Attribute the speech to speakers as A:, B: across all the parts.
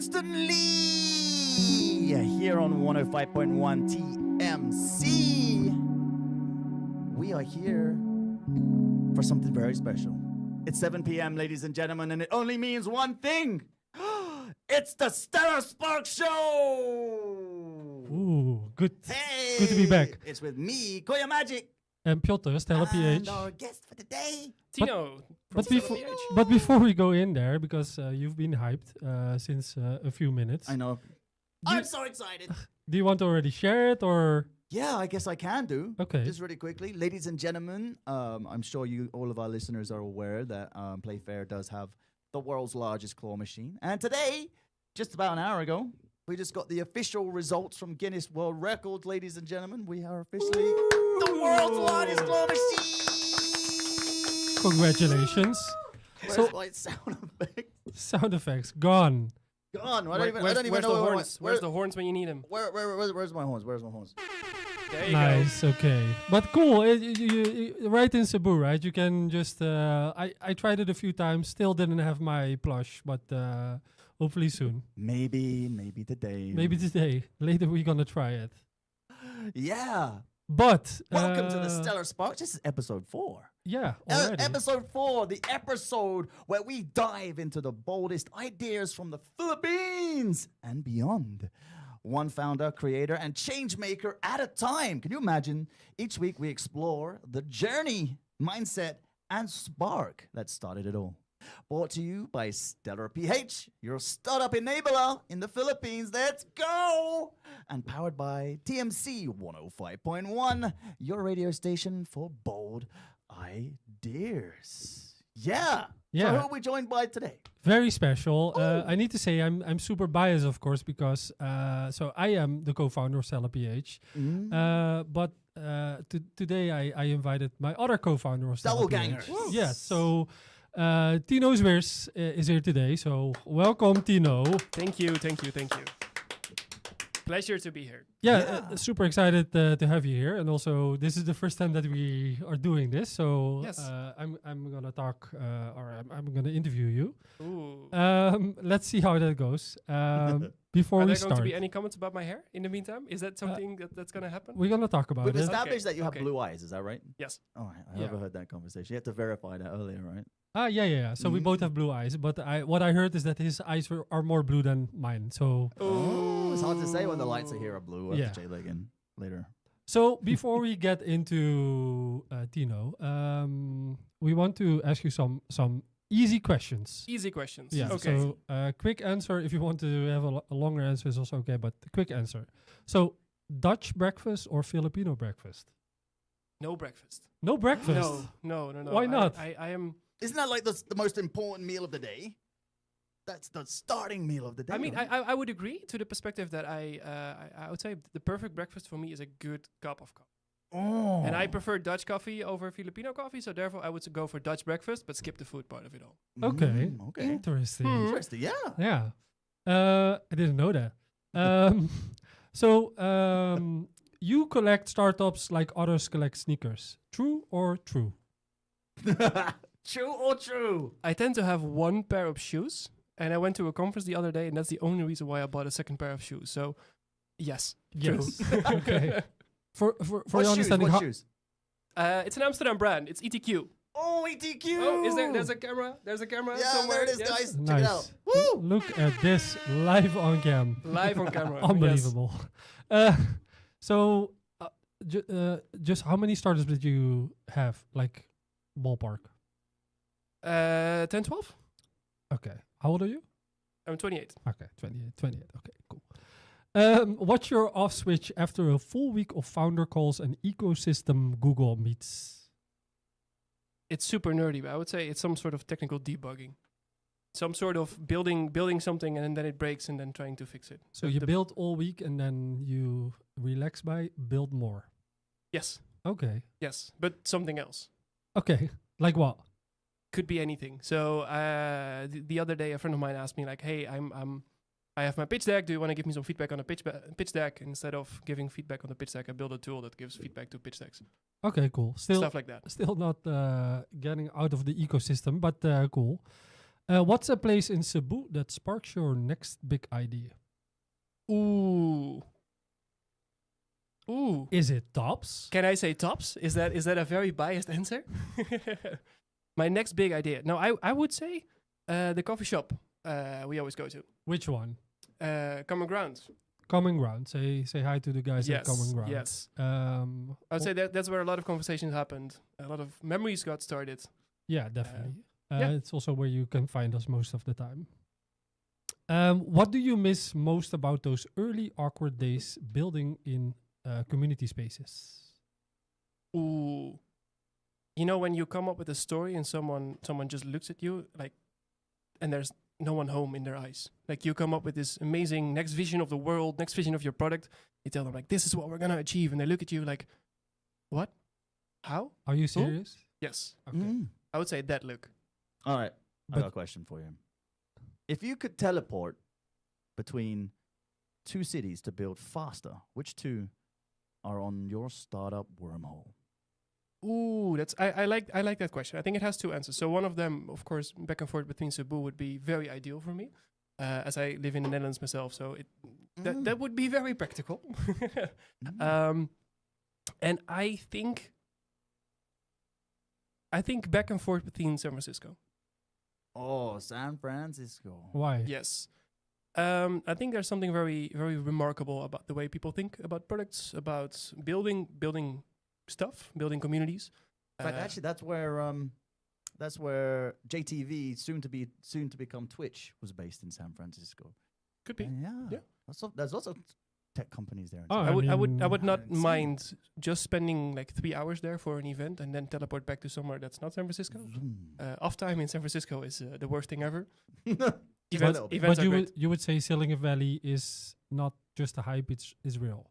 A: instantly here on 105.1 TMC. We are here for something very special. It's 7 p.m., ladies and gentlemen, and it only means one thing. It's the Stellar Spark Show!
B: Ooh, good.
A: Hey!
B: Good to be back.
A: It's with me, Koya Magic.
B: And Piotr, Stellar
A: And
B: PH.
A: our guest for today.
C: Tino.
B: But before we go in there, because you've been hyped since a few minutes,
A: I know. I'm so excited.
B: do you want to already share it or?
A: Yeah, I guess I can do.
B: Okay.
A: Just really quickly. Ladies and gentlemen, I'm sure all of our listeners are aware that Playfair does have the world's largest claw machine. And today, just about an hour ago, we just got the official results from Guinness World Records, ladies and gentlemen. We are officially the world's largest claw machine.
B: Congratulations.
A: Where's my sound effect?
B: Sound effects gone.
A: Gone. I don't
C: Where's
A: even
C: the
A: know
C: horns? Where's the horns when you need them?
A: where's my horns? Where's my horns?
C: There you
B: Nice, okay. But cool, you right in Cebu, right? You can just, I tried it a few times, still didn't have my plush, but hopefully soon.
A: Maybe today.
B: Maybe today. Later we're gonna try it.
A: Yeah.
B: But
A: Welcome to the Stellar Spark. This is episode 4.
B: Yeah, already.
A: Episode 4, the episode where we dive into the boldest ideas from the Philippines and beyond. One founder, creator, and change maker at a time. Can you imagine? Each week we explore the journey, mindset, and spark that started it all. Brought to you by Stellar PH, your startup enabler in the Philippines. Let's go! And powered by TMC 105.1, your radio station for bold ideas. Yeah.
B: Yeah.
A: So who are we joined by today?
B: Very special. I need to say I'm super biased, of course, because so I am the co-founder of Stellar PH. But today I invited my other co-founder of Stellar PH.
A: Doppelgangers.
B: Yeah. So Tino Zwirs is here today. So welcome, Tino.
C: Thank you. Pleasure to be here.
B: Yeah, super excited to have you here, and also this is the first time that we are doing this. So
C: Yes.
B: I'm gonna talk or I'm gonna interview you.
C: Ooh.
B: Let's see how that goes. Before
C: Are
B: we
C: there going to
B: start,
C: be any comments about my hair in the meantime? Is that something that's going to happen?
B: we're gonna talk about
A: We've
B: it.
A: established that you have
C: okay.
A: blue eyes, is that right?
C: Yes.
A: All right, I
B: Yeah.
A: overheard that conversation. You had to verify that earlier, right?
B: Yeah. So we both have blue eyes, but what I heard is that his eyes are more blue than mine. So
A: Oh, it's hard to say when the lights are here are blue. We'll have to
B: Yeah.
A: J-leg in later.
B: So before we get into Tino, we want to ask you some easy questions.
C: Easy questions.
B: Yeah.
C: Okay.
B: So quick answer. If you want to have a longer answer is also okay, but quick answer. So Dutch breakfast or Filipino breakfast?
C: No breakfast.
B: No breakfast.
C: No.
B: Why not?
C: I am.
A: Isn't that like the most important meal of the day? That's the starting meal of the day.
C: I mean,
A: right?
C: I would agree to the perspective that I would say the perfect breakfast for me is a good cup of coffee.
A: Oh.
C: And I prefer Dutch coffee over Filipino coffee, so therefore I would go for Dutch breakfast, but skip the food part of it all.
B: Okay.
A: Okay.
B: Interesting.
A: Interesting. Yeah.
B: Yeah. I didn't know that. So you collect startups like others collect sneakers. True or true?
A: True or true?
C: I tend to have one pair of shoes, and I went to a conference the other day, and that's the only reason why I bought a second pair of shoes. So, yes.
B: Yes. Okay. For your
A: What shoes?
B: understanding,
A: What shoes?
C: It's an Amsterdam brand. It's ETQ.
A: Oh, ETQ.
C: Oh, is there's a camera? There's a camera
A: Yeah,
C: somewhere.
A: there it is,
C: Yes.
A: guys. Check it out.
B: Nice.
A: Woo!
B: Look at this live on cam.
C: Live on camera. Yes.
B: Unbelievable. So, just how many startups did you have? Like ballpark.
C: 10, 12?
B: Okay. How old are you?
C: I'm 28.
B: Okay, 28. Okay, cool. What's your off switch after a full week of founder calls and ecosystem Google Meets?
C: It's super nerdy, but I would say it's some sort of technical debugging. Some sort of building something and then it breaks and then trying to fix it.
B: So you build all week and then you relax by build more.
C: Yes,
B: Okay.
C: yes, but something else.
B: Okay. Like what?
C: Could be anything. So the other day, a friend of mine asked me like, "Hey, I have my pitch deck. Do you want to give me some feedback on the pitch deck?" Instead of giving feedback on the pitch deck, I build a tool that gives feedback to pitch decks.
B: Okay, cool. Still
C: Stuff like that.
B: not getting out of the ecosystem, but cool. What's a place in Cebu that sparks your next big idea?
C: Ooh. Ooh.
B: Is it Tops?
C: Can I say Tops? Is that a very biased answer? My next big idea. No, I would say the coffee shop we always go to.
B: Which one?
C: Common Ground.
B: Common Ground. Say hi to the guys at Common Ground.
C: Yes.
B: I
C: I would say that's where a lot of conversations happened. A lot of memories got started.
B: Yeah, definitely.
C: yeah.
B: It's also where you can find us most of the time. What do you miss most about those early awkward days building in community spaces?
C: Ooh. You know, when you come up with a story and someone just looks at you like, and there's no one home in their eyes. Like you come up with this amazing next vision of the world, next vision of your product. You tell them like, this is what we're gonna achieve, and they look at you like, what? How?
B: Are you serious?
C: Yes,
B: Okay.
A: Mm.
C: I would say that look.
A: All right. I
B: But-
A: got a question for you. If you could teleport between two cities to build faster, which two are on your startup wormhole?
C: Ooh, that's I like that question. I think it has two answers. So one of them, of course, back and forth between Cebu would be very ideal for me, as I live in the Netherlands myself. So that would be very practical.
A: Mm.
C: And I think back and forth between San Francisco.
A: Oh, San Francisco.
B: Why?
C: Yes. I think there's something very, very remarkable about the way people think about products, about building stuff, building communities.
A: In fact, actually, that's where JTV, soon to become Twitch, was based in San Francisco.
C: Could be.
A: Yeah.
C: Yeah.
A: There's lots of tech companies there. in
B: Oh,
A: San
C: I would
B: mean,
C: not
A: insane.
C: mind just spending like 3 hours there for an event and then teleport back to somewhere that's not San Francisco.
A: Zoom.
C: Off time in San Francisco is the worst thing ever.
A: Just a
C: Events,
A: little bit.
C: events
B: But
C: are great.
B: you would say Silicon Valley is not just a hype; it's is real.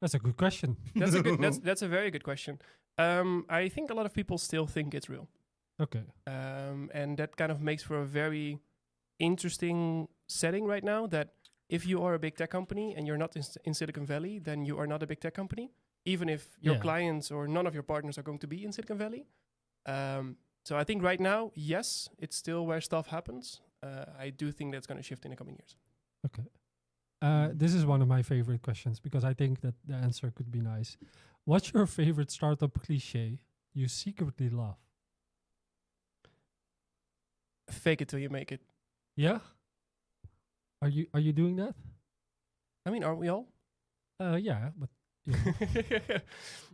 B: That's a good question.
C: That's a good. That's a very good question. I think a lot of people still think it's real,
B: Okay.
C: and that kind of makes for a very interesting setting right now. That if you are a big tech company and you're not in Silicon Valley, then you are not a big tech company, even if your
B: Yeah.
C: clients or none of your partners are going to be in Silicon Valley. So I think right now, yes, it's still where stuff happens. I do think that's going to shift in the coming years.
B: Okay. This is one of my favorite questions because I think that the answer could be nice. What's your favorite startup cliche you secretly love?
C: Fake it till you make it.
B: Yeah. Are you doing that?
C: I mean, aren't we all?
B: Yeah, but you know.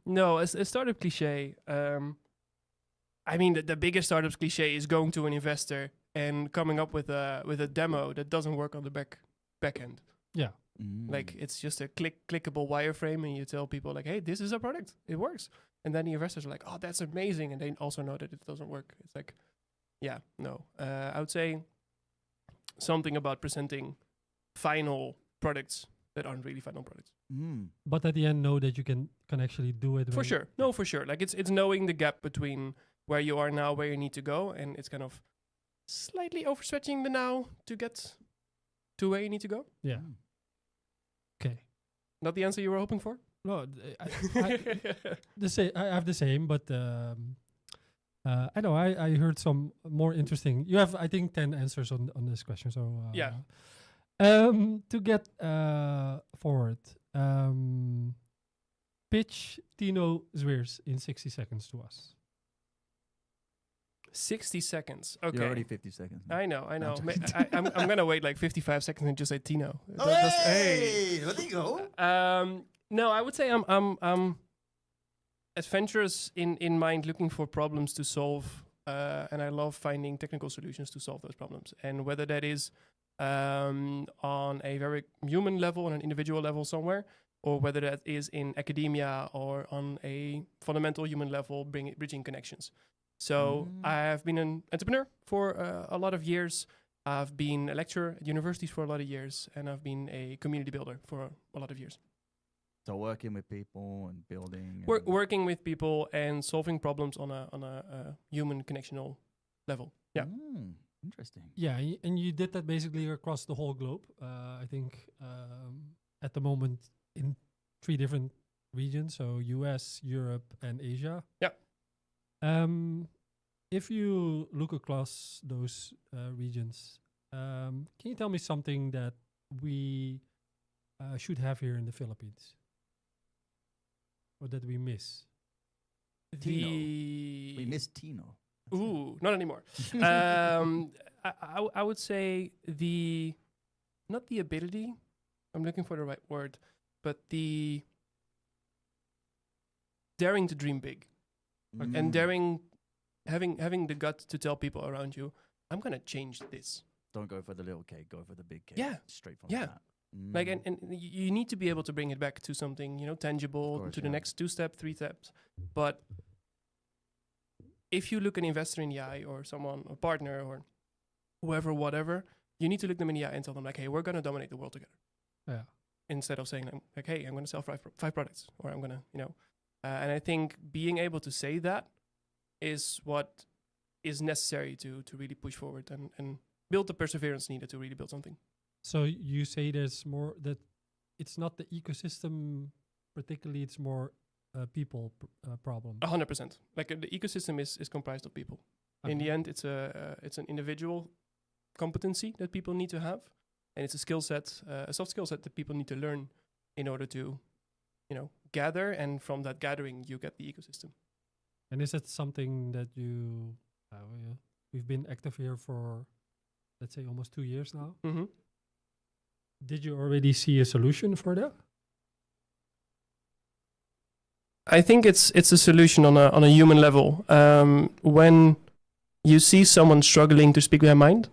C: No, a startup cliche. I mean, the biggest startups cliche is going to an investor and coming up with a demo that doesn't work on the back end.
B: yeah.
A: Mm.
C: Like it's just a clickable wireframe, and you tell people like, "Hey, this is a product. It works." And then the investors are like, "Oh, that's amazing," and they also know that it doesn't work. It's like, yeah, no. I would say something about presenting final products that aren't really final products.
A: Mm.
B: But at the end, know that you can actually do it.
C: For
B: when-
C: sure. No, for sure. Like it's knowing the gap between where you are now, where you need to go, and it's kind of slightly overstretching the now to get to where you need to go.
B: Yeah.
A: Mm.
B: Okay.
C: Not the answer you were hoping for?
B: No, I have the same, but I know I heard some more interesting. You have I think 10 answers on this question, so
C: Yeah.
B: To get forward, pitch Tino Zweers in 60 seconds to us.
C: 60 seconds. Okay.
A: You're already 50 seconds. now.
C: I know.
A: I'm
C: I'm gonna wait like 55 seconds and just say Tino.
A: Hey, there you go.
C: No, I would say I'm adventurous in mind, looking for problems to solve, and I love finding technical solutions to solve those problems. And whether that is on a very human level, on an individual level somewhere, or whether that is in academia or on a fundamental human level, bridging connections. So I have been an entrepreneur for a lot of years. I've been a lecturer at universities for a lot of years, and I've been a community builder for a lot of years.
A: So working with people and building.
C: Working with people and solving problems on a human connectional level. Yeah.
A: Mm, interesting.
B: Yeah, and you did that basically across the whole globe. I think at the moment in 3 different regions, so US, Europe, and Asia.
C: Yeah.
B: if you look across those regions, can you tell me something that we should have here in the Philippines, or that we miss?
A: We miss Tino.
C: Ooh, not anymore. I would say not the ability, I'm looking for the right word, but the daring to dream big and daring, having the gut to tell people around you, I'm going to change this.
A: Don't go for the little cake, go for the big cake.
C: Yeah.
A: Straight from
C: Yeah.
A: that.
C: Like, and you need to be able to bring it back to something, tangible,
A: course,
C: to the
A: yeah.
C: next 2 steps, 3 steps. But if you look an investor in the eye, or someone, a partner, or whoever, whatever, you need to look them in the eye and tell them, like, hey, we're going to dominate the world together.
B: Yeah.
C: Instead of saying, like, hey, I'm going to sell 5 products, or I'm going to, and I think being able to say that is what is necessary to really push forward and build the perseverance needed to really build something.
B: So you say there's more, that it's not the ecosystem particularly, it's more people problem.
C: 100%. Like, the ecosystem is comprised of people. In the end, it's an individual competency that people need to have, and it's a skill set, a soft skill set that people need to learn in order to, gather, and from that gathering, you get the ecosystem.
B: And is that something that we've been active here for, let's say, almost 2 years now?
C: Mm-hmm.
B: Did you already see a solution for that?
C: I think it's a solution on a human level. When you see someone struggling to speak their mind,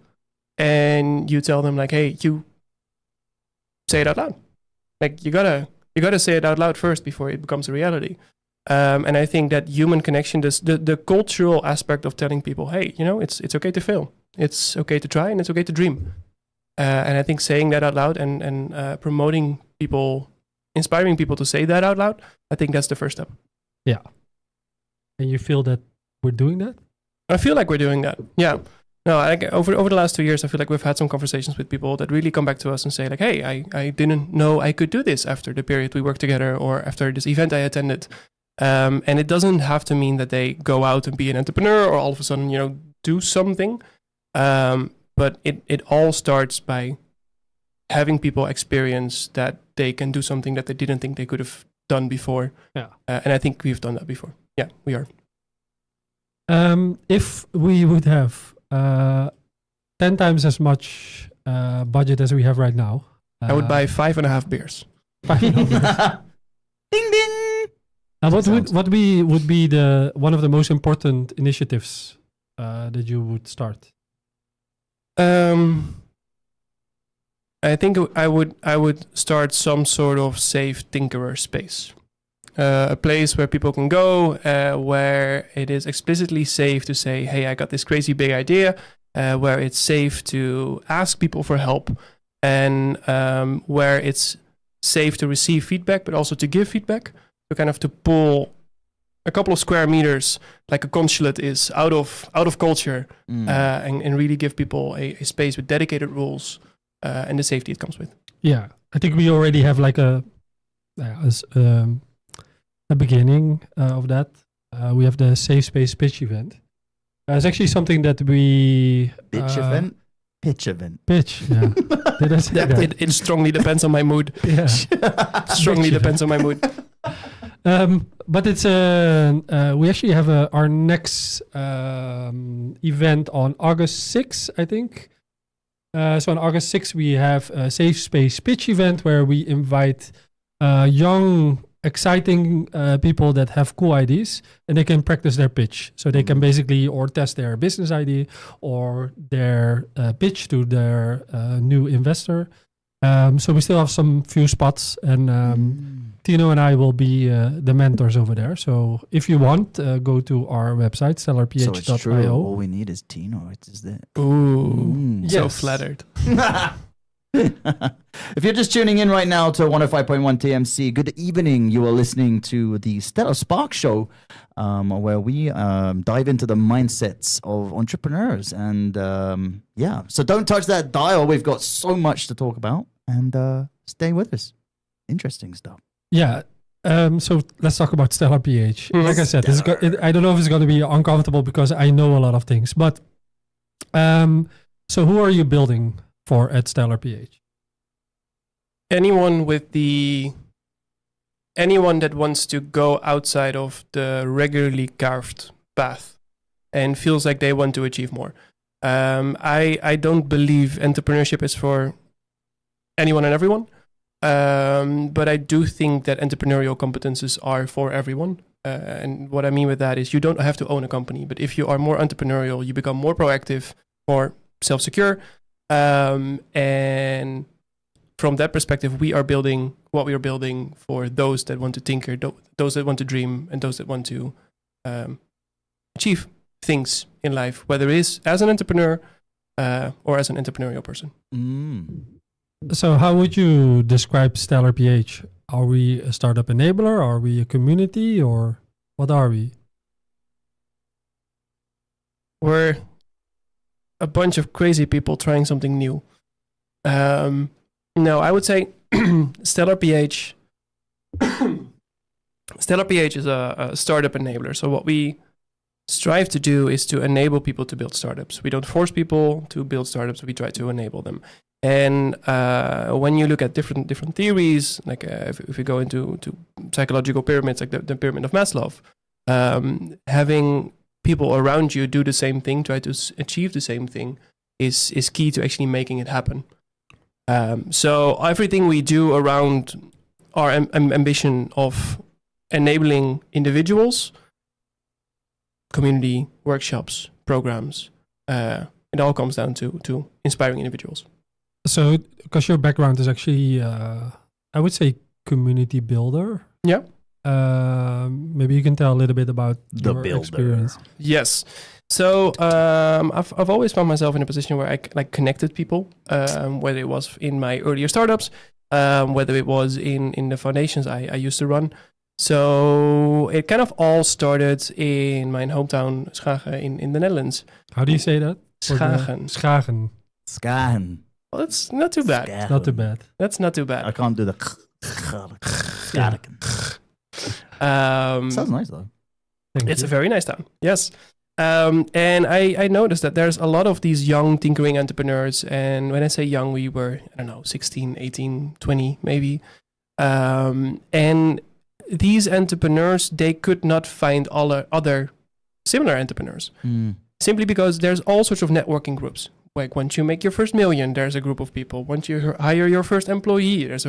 C: and you tell them, like, hey, you say it out loud. Like, you gotta say it out loud first before it becomes a reality. And I think that human connection, the cultural aspect of telling people, hey, it's okay to fail, it's okay to try, and it's okay to dream. And I think saying that out loud and promoting people, inspiring people to say that out loud, I think that's the first step.
B: Yeah. And you feel that we're doing that?
C: I feel like we're doing that. Yeah. No, over the last 2 years, I feel like we've had some conversations with people that really come back to us and say, like, hey, I didn't know I could do this after the period we worked together, or after this event I attended. And it doesn't have to mean that they go out and be an entrepreneur, or all of a sudden, do something. But it all starts by having people experience that they can do something that they didn't think they could have done before.
B: Yeah.
C: And I think we've done that before. Yeah, we are.
B: If we would have 10 times as much budget as we have right now,
C: I would buy 5.5 beers.
A: Ding ding.
B: What would be one of the most important initiatives that you would start?
C: I think I would start some sort of safe tinkerer space, a place where people can go, where it is explicitly safe to say, hey, I got this crazy big idea, where it's safe to ask people for help, and where it's safe to receive feedback, but also to give feedback, to kind of to pull a couple of square meters, like a consulate is, out of culture, and really give people a space with dedicated rules and the safety it comes with.
B: Yeah, I think we already have like a beginning of that. We have the Safe Space Pitch event. It's actually something that we...
A: Pitch event? Pitch event.
B: Pitch, yeah. Did I say that?
C: It strongly depends on my mood.
B: Yeah.
C: Strongly depends on my mood.
B: But it's we actually have our next event on August 6th, I think. So on August 6th, we have a Safe Space Pitch event where we invite young, exciting people that have cool ideas, and they can practice their pitch. So they can basically or test their business idea or their pitch to their new investor. So we still have some few spots, and Tino and I will be the mentors over there. So if you want, go to our website, stellarph.io.
A: So it's true. All we need is Tino. It is that.
C: Ooh, so
B: Yes.
C: flattered.
A: If you're just tuning in right now to 105.1 TMC, good evening. You are listening to the Stellar Spark Show, where we dive into the mindsets of entrepreneurs. And yeah, so don't touch that dial. We've got so much to talk about, and stay with us. Interesting stuff.
B: Yeah. So let's talk about Stellar PH.
C: Mhm.
B: Like I said, I don't know if it's going to be uncomfortable because I know a lot of things. But so who are you building for at Stellar PH?
C: Anyone that wants to go outside of the regularly carved path and feels like they want to achieve more. I don't believe entrepreneurship is for anyone and everyone. But I do think that entrepreneurial competences are for everyone. And what I mean with that is you don't have to own a company, but if you are more entrepreneurial, you become more proactive, more self-secure. And from that perspective, we are building what we are building for those that want to tinker, those that want to dream, and those that want to achieve things in life, whether it is as an entrepreneur or as an entrepreneurial person.
B: So how would you describe Stellar PH? Are we a startup enabler? Are we a community? Or what are we?
C: We're a bunch of crazy people trying something new. No, I would say Stellar PH Stellar PH is a startup enabler. So what we strive to do is to enable people to build startups. We don't force people to build startups. We try to enable them. And when you look at different theories, like if we go into psychological pyramids, like the pyramid of Maslow, having people around you do the same thing, try to achieve the same thing, is key to actually making it happen. So everything we do around our ambition of enabling individuals, community, workshops, programs, it all comes down to inspiring individuals.
B: So, because your background is actually, I would say, community builder.
C: Yeah.
B: Maybe you can tell a little bit about
A: The
B: your
A: builder.
B: experience.
C: Yes. So I've always found myself in a position where I connected people, whether it was in my earlier startups, whether it was in the foundations I used to run. So it kind of all started in my hometown, Schagen, in the Netherlands.
B: How do you say that?
C: Schagen.
B: Schagen.
A: Scan.
C: Well, that's not too bad.
A: Schagen.
B: Not too bad.
C: That's not too
A: I
C: bad.
A: can't do the. Sounds nice though.
B: Thank
C: It's
B: you.
C: a very nice town. Yes. And I noticed that there's a lot of these young tinkering entrepreneurs. And when I say young, we were, 16, 18, 20 maybe. And these entrepreneurs, they could not find other similar entrepreneurs. Simply because there's all sorts of networking groups. Like once you make your first million, there's a group of people. Once you hire your first employee, there's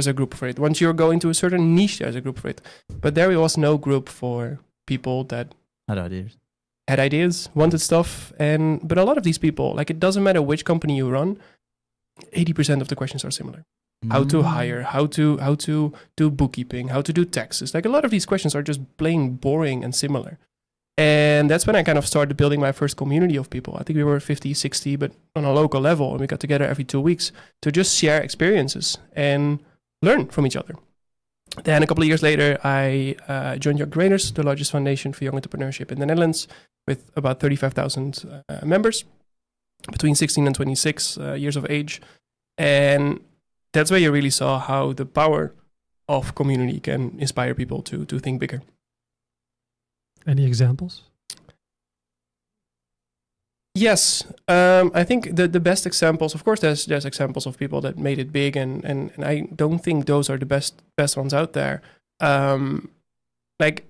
C: a group for it. Once you're going to a certain niche, there's a group for it. But there was no group for people that had ideas, wanted stuff, but a lot of these people, like it doesn't matter which company you run, 80% of the questions are similar. How to hire, how to do bookkeeping, how to do taxes. Like a lot of these questions are just plain boring and similar. And that's when I kind of started building my first community of people. I think we were 50, 60, but on a local level. And we got together every 2 weeks to just share experiences and learn from each other. Then a couple of years later, I joined Young Creators, the largest foundation for young entrepreneurship in the Netherlands, with about 35,000 members between 16 and 26 years of age. And that's where you really saw how the power of community can inspire people to think bigger.
B: Any examples?
C: Yes, I think the best examples, of course, there's examples of people that made it big, and I don't think those are the best ones out there. Like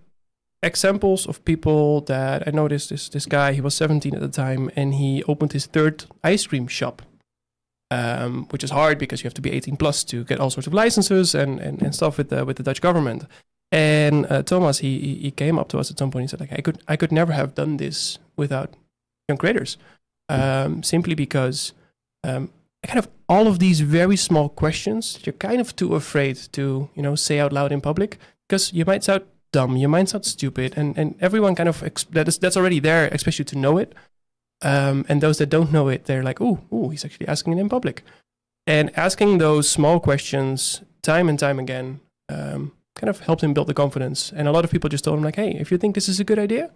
C: examples of people that I noticed, this guy, he was 17 at the time, and he opened his third ice cream shop, which is hard because you have to be 18 plus to get all sorts of licenses and stuff with the Dutch government. And Thomas, he came up to us at some point and said, like, I could never have done this without Young Creators, simply because kind of all of these very small questions, you're kind of too afraid to, say out loud in public, because you might sound dumb, you might sound stupid, and everyone kind of, that's already there, expects you to know it. And those that don't know it, they're like, ooh, he's actually asking it in public. And asking those small questions time and time again, kind of helped him build the confidence. And a lot of people just told him, like, hey, if you think this is a good idea,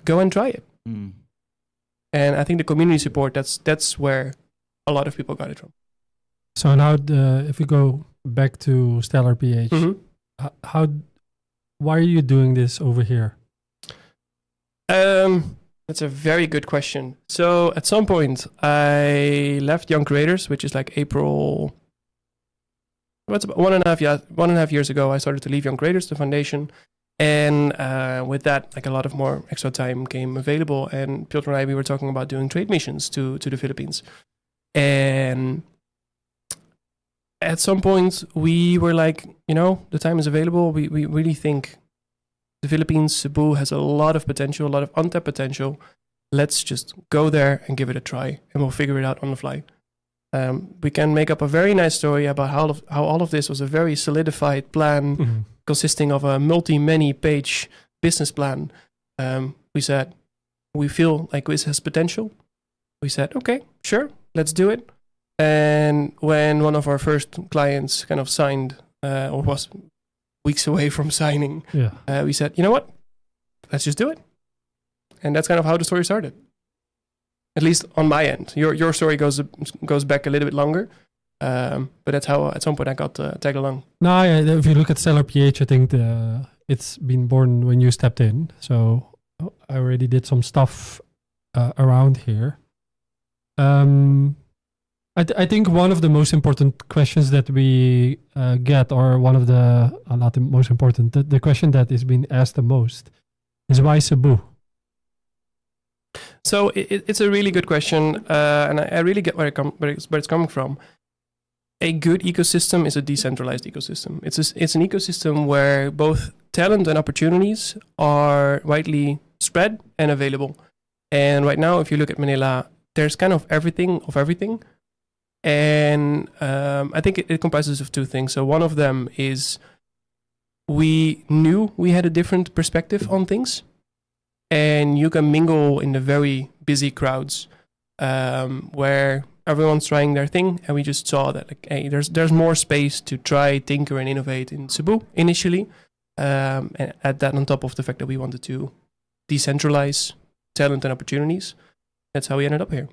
C: go and try it. And I think the community support, that's where a lot of people got it from.
B: So now, if we go back to Stellar PH, how why are you doing this over here?
C: That's a very good question. So at some point, I left Young Creators, which is like April. What's about 1.5 years ago? I started to leave Young Creators, the foundation, and with that, like a lot of more extra time came available. And Piotr and I, we were talking about doing trade missions to the Philippines, and at some point we were like, the time is available. We really think the Philippines, Cebu has a lot of potential, a lot of untapped potential. Let's just go there and give it a try, and we'll figure it out on the fly. We can make up a very nice story about how all of this was a very solidified plan consisting of a many page business plan. We said, we feel like this has potential. We said, okay, sure, let's do it. And when one of our first clients kind of signed, or was weeks away from signing, we said, you know what, let's just do it. And that's kind of how the story started. At least on my end. Your story goes back a little bit longer, but that's how at some point I got tagged along.
B: No, if you look at Stellar PH, I think it's been born when you stepped in. So I already did some stuff around here. I think one of the most important questions that we get, or one of the, not the most important, the question that is being asked the most is why Cebu?
C: So it's a really good question, and I really get where it's coming from. A good ecosystem is a decentralized ecosystem. It's an ecosystem where both talent and opportunities are widely spread and available. And right now, if you look at Manila, there's kind of everything of everything. And I think it comprises of two things. So one of them is we knew we had a different perspective on things. And you can mingle in the very busy crowds where everyone's trying their thing, and we just saw that there's more space to try, tinker, and innovate in Cebu initially, and add that on top of the fact that we wanted to decentralize talent and opportunities. That's how we ended up here.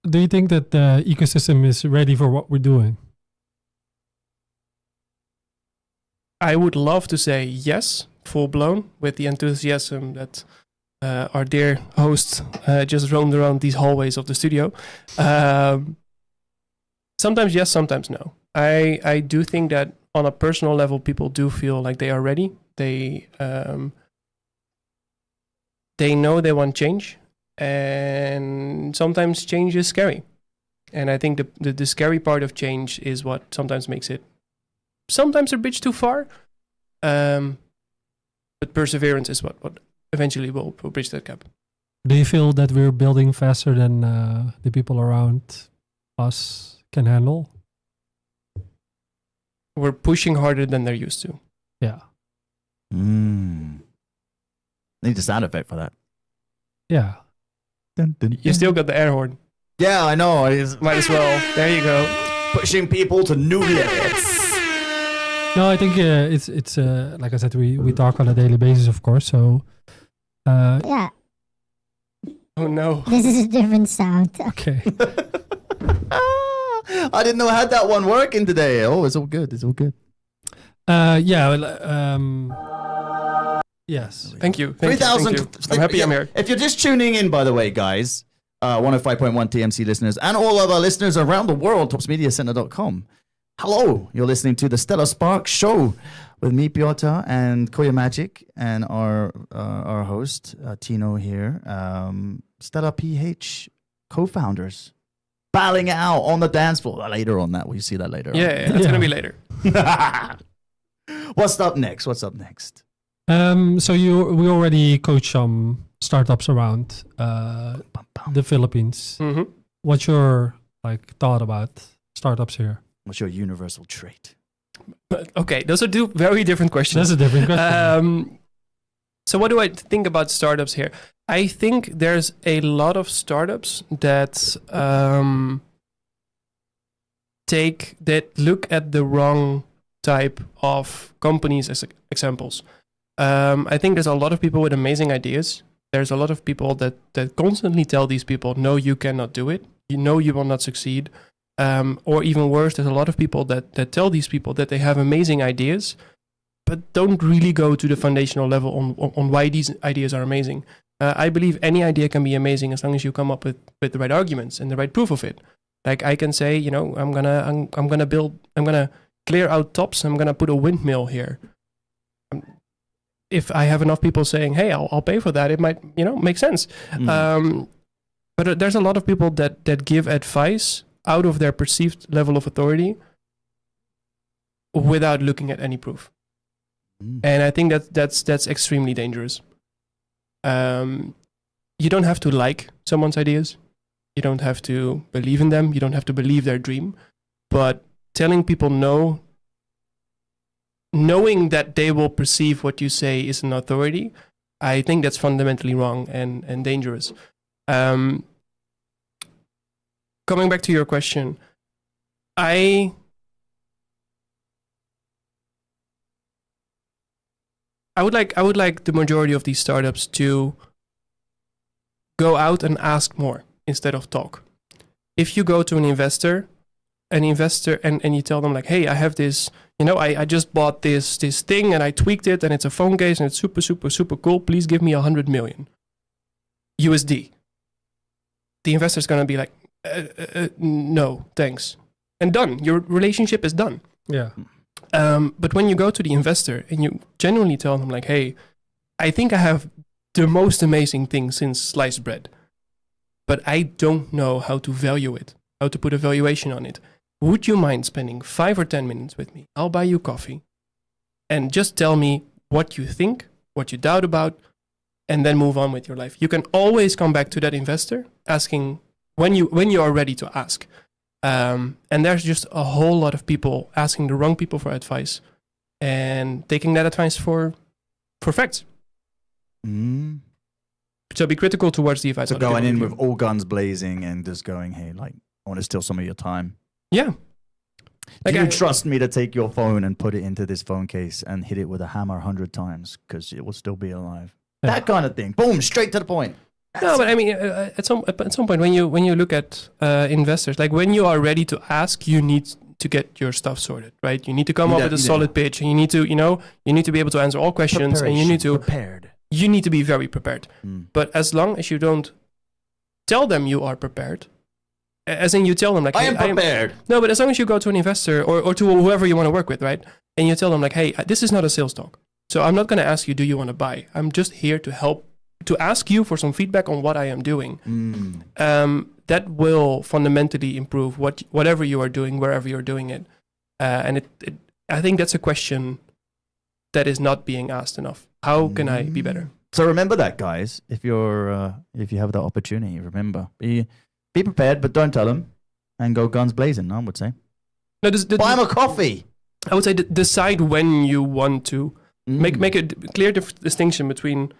B: Do you think that the ecosystem is ready for what we're doing?
C: I would love to say yes, full blown, with the enthusiasm that our dear host just roamed around these hallways of the studio. Sometimes yes, sometimes no. I do think that on a personal level, people do feel like they are ready. They know they want change, and sometimes change is scary. And I think the scary part of change is what sometimes makes it sometimes a bridge too far. But perseverance is what eventually will bridge that gap.
B: Do you feel that we're building faster than the people around us can handle?
C: We're pushing harder than they're used to.
B: Yeah.
A: Need a sound effect for that.
B: Yeah.
A: Dun, dun,
C: You still got the air horn.
A: Yeah, I know.
C: Might as well. There you go.
A: Pushing people to new limits.
B: No, I think it's like I said, we talk on a daily basis, of course. So
D: Yeah,
C: Oh no.
D: this is a different sound.
B: okay.
A: I didn't know I had that one working today. Oh, it's all good. It's all good.
B: Yeah. Yes.
C: Thank you.
A: 3,000.
C: I'm happy I'm here.
A: If you're just tuning in, by the way, guys, 105.1 TMC listeners, and all of our listeners around the world, topsmediacenter.com. Hello, you're listening to the Stellar Spark Show with me, Piotr, and Koya Magic, and our host, Tino here. Stellar PH co-founders battling it out on the dance floor. Later on that, we'll see that later.
C: Yeah, that's going to be later.
A: What's up next?
B: So we already coach some startups around the Philippines.
C: Mm-hmm.
B: What's your thought about startups here?
A: What's your universal trait?
C: Okay, those are two very different questions.
B: That's a different question.
C: So what do I think about startups here? I think there's a lot of startups that look at the wrong type of companies as examples. I think there's a lot of people with amazing ideas. There's a lot of people that constantly tell these people, no, you cannot do it. You know you will not succeed. Or even worse, there's a lot of people that tell these people that they have amazing ideas, but don't really go to the foundational level on why these ideas are amazing. I believe any idea can be amazing as long as you come up with the right arguments and the right proof of it. Like I can say, I'm gonna clear out tops. I'm gonna put a windmill here. If I have enough people saying, "Hey, I'll pay for that," it might, make sense. But there's a lot of people that give advice out of their perceived level of authority without looking at any proof. And I think that's extremely dangerous. You don't have to like someone's ideas. You don't have to believe in them. You don't have to believe their dream. But telling people no, knowing that they will perceive what you say is an authority, I think that's fundamentally wrong and dangerous. Coming back to your question, I would like the majority of these startups to go out and ask more instead of talk. If you go to an investor and you tell them like, hey, I have this, I just bought this thing and I tweaked it and it's a phone case and it's super, super, super cool. Please give me 100 million USD. The investor's going to be like, no, thanks. And done. Your relationship is done.
B: Yeah.
C: But when you go to the investor and you genuinely tell them like, hey, I think I have the most amazing thing since sliced bread, but I don't know how to value it, how to put a valuation on it. Would you mind spending 5 or 10 minutes with me? I'll buy you coffee and just tell me what you think, what you doubt about, and then move on with your life. You can always come back to that investor asking when you are ready to ask. And there's just a whole lot of people asking the wrong people for advice and taking that advice for facts. So be critical towards the advice.
A: So going in with all guns blazing and just going, hey, like, I want to steal some of your time.
C: Yeah.
A: Do you trust me to take your phone and put it into this phone case and hit it with a hammer 100 times because it will still be alive? Yeah. That kind of thing. Boom, straight to the point.
C: No, but I mean, at some point, when you look at investors, like when you are ready to ask, you need to get your stuff sorted, right? You need to come up with a solid pitch, and you need to, you need to be able to answer all questions, and you need to be very prepared. But as long as you don't tell them you are prepared, as in you tell them like,
A: I am prepared.
C: No, but as long as you go to an investor or to whoever you want to work with, right? And you tell them like, hey, this is not a sales talk, so I'm not going to ask you, do you want to buy? I'm just here to help. To ask you for some feedback on what I am doing. That will fundamentally improve whatever you are doing, wherever you're doing it. And I think that's a question that is not being asked enough. How can I be better?
A: So remember that, guys. If you have the opportunity, remember, be prepared, but don't tell them, and go guns blazing. I would say.
C: No,
A: buy them a coffee.
C: I would say decide when you want to make a clear distinction between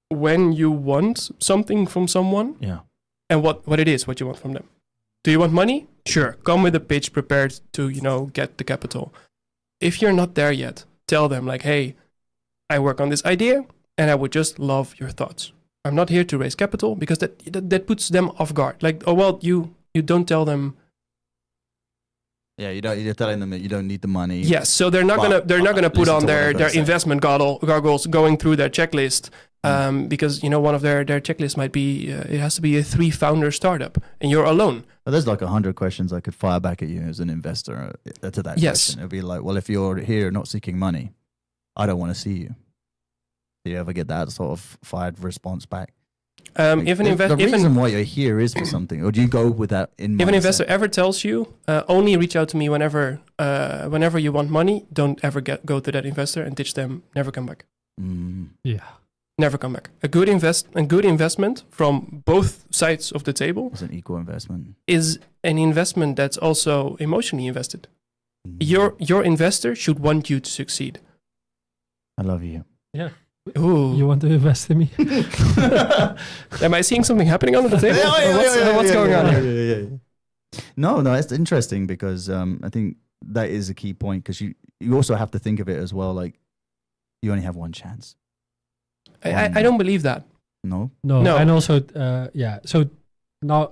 C: when you want something from someone, and what it is, what you want from them. Do you want money? Sure. Come with a pitch prepared to, get the capital. If you're not there yet, tell them like, hey, I work on this idea and I would just love your thoughts. I'm not here to raise capital because that puts them off guard. Like, oh, well, you don't tell them.
A: Yeah, you're telling them that you don't need the money.
C: Yes, so they're not gonna put on their investment goggles going through their checklist. Because one of their checklists might be it has to be a 3-founder startup and you're alone.
A: Well, there's like 100 questions I could fire back at you as an investor to that question. It'd be like, well, if you're here not seeking money, I don't want to see you. Do you ever get that sort of fired response back? The reason why you're here is for something, or do you go with that in mindset?
C: If an investor ever tells you, only reach out to me whenever you want money, don't ever go to that investor and ditch them. Never come back.
B: Yeah.
C: Never come back. A good investment from both sides of the table
A: is an equal investment.
C: Is an investment that's also emotionally invested. Your investor should want you to succeed.
A: I love you.
B: Yeah.
C: Ooh.
B: You want to invest in me?
C: Am I seeing something happening under the table? What's going on here?
A: No, it's interesting because I think that is a key point because you also have to think of it as well. Like you only have one chance.
C: I don't believe that.
A: No.
B: And also, so now